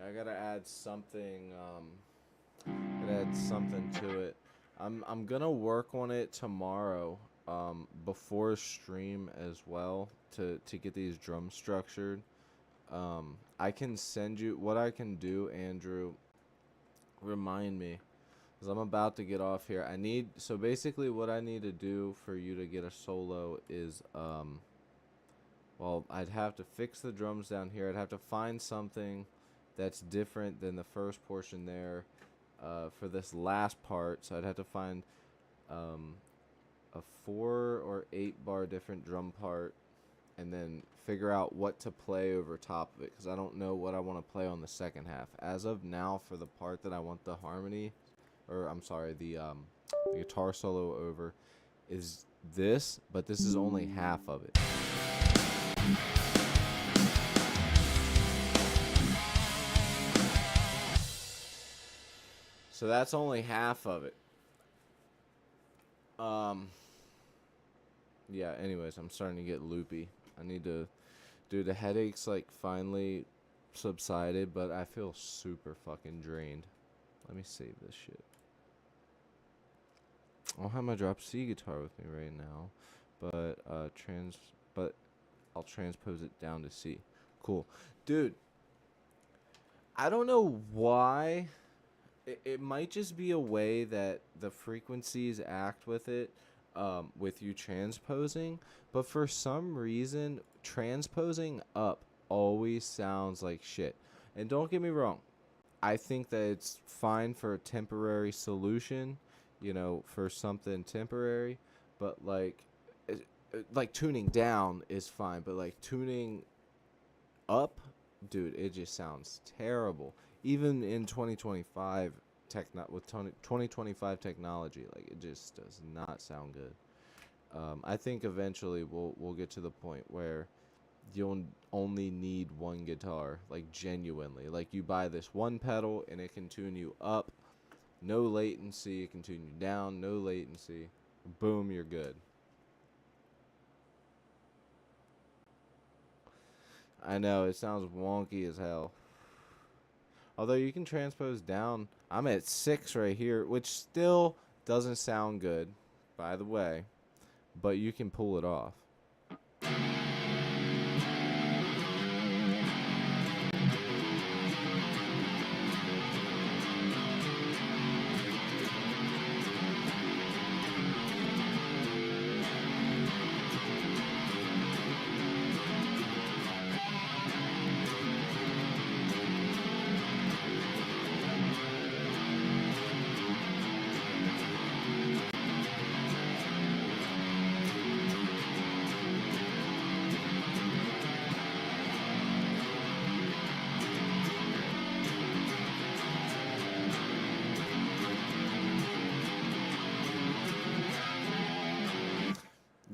I gotta add something, to it. I'm gonna work on it tomorrow, before stream as well, to get these drums structured. I can send you what I can do, Andrew. Remind me, because I'm about to get off here. So basically what I need to do for you to get a solo is, well, I'd have to fix the drums down here. I'd have to find something that's different than the first portion there, for this last part. So I'd have to find a 4 or 8 bar different drum part, and then figure out what to play over top of it, because I don't know what I want to play on the second half. As of now, for the part that I want the harmony, or I'm sorry, the guitar solo over, is this, but this is only half of it. So that's only half of it. Yeah, anyways, I'm starting to get loopy. I need to do the headaches, like, finally subsided, but I feel super fucking drained. Let me save this shit. I don't have my drop C guitar with me right now, but I'll transpose it down to C. Cool. Dude, I don't know why. It might just be a way that the frequencies act with it, with you transposing, but for some reason, transposing up always sounds like shit. And don't get me wrong, I think that it's fine for a temporary solution, for something temporary, but like tuning down is fine, but like tuning up, dude, it just sounds terrible. Even in 2025 with 2025 technology, like, it just does not sound good. I think eventually we'll get to the point where you'll only need one guitar, like, genuinely. Like, you buy this one pedal and it can tune you up, no latency. It can tune you down, no latency. Boom, you're good. I know, it sounds wonky as hell. Although you can transpose down. I'm at 6 right here, which still doesn't sound good, by the way. But you can pull it off.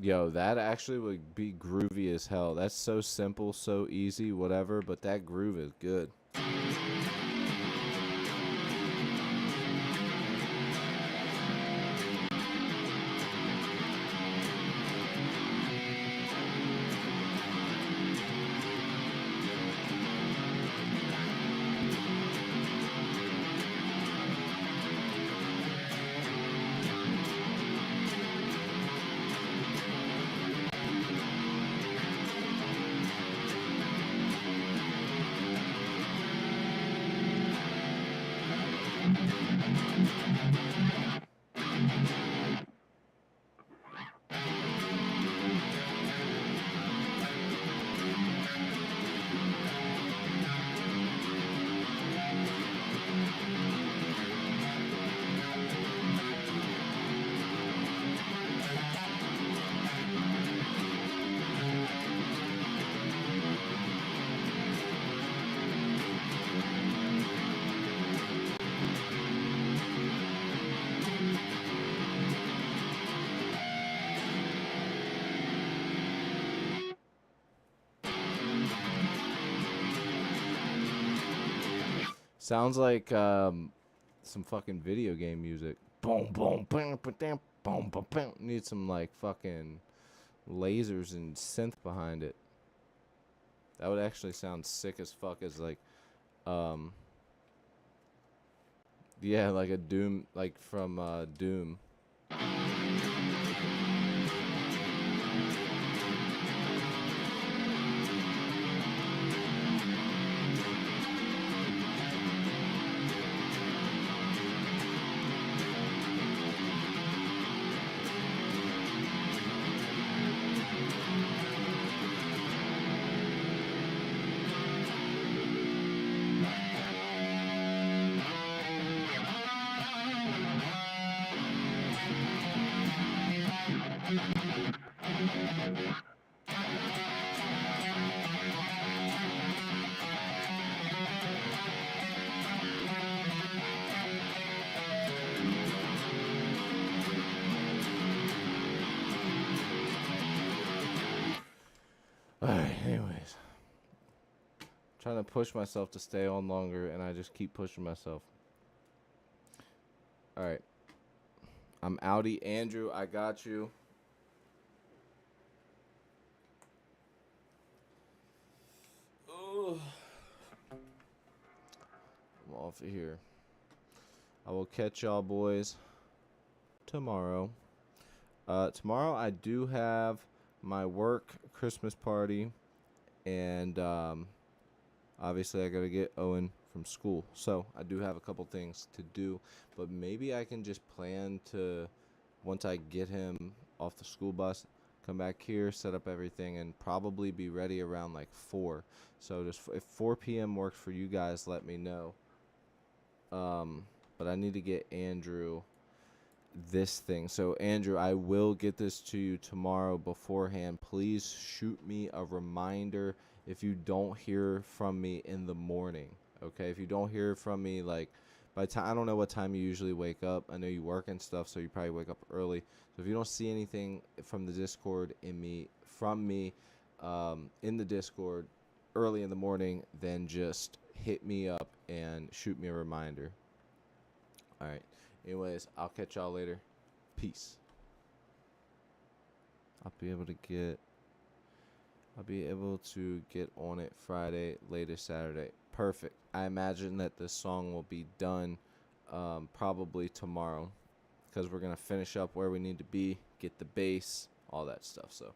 Yo, that actually would be groovy as hell. That's so simple, so easy, whatever, but that groove is good. Sounds like some fucking video game music. Boom, boom, boom, boom, boom, boom, boom, boom. Need some like fucking lasers and synth behind it. That would actually sound sick as fuck as like, um, yeah, like a Doom, like from Doom. Alright, anyways. Trying to push myself to stay on longer, and I just keep pushing myself. Alright. I'm outie. Andrew, I got you. Ugh. I'm off of here. I will catch y'all boys tomorrow. Tomorrow I do have my work Christmas party, and obviously I gotta get Owen from school, so I do have a couple things to do, but maybe I can just plan to, once I get him off the school bus, come back here, set up everything, and probably be ready around like 4. So just if 4 p.m. works for you guys, let me know. But I need to get Andrew this thing. So Andrew, I will get this to you tomorrow beforehand. Please shoot me a reminder if you don't hear from me in the morning. Okay, if you don't hear from me like by the time, I don't know what time you usually wake up. I know you work and stuff, so you probably wake up early. So if you don't see anything from the Discord from me in the Discord early in the morning, then just hit me up and shoot me a reminder. All right. Anyways, I'll catch y'all later. Peace. I'll be able to get on it Friday, latest Saturday. Perfect. I imagine that this song will be done probably tomorrow, because we're going to finish up where we need to be, get the bass, all that stuff. So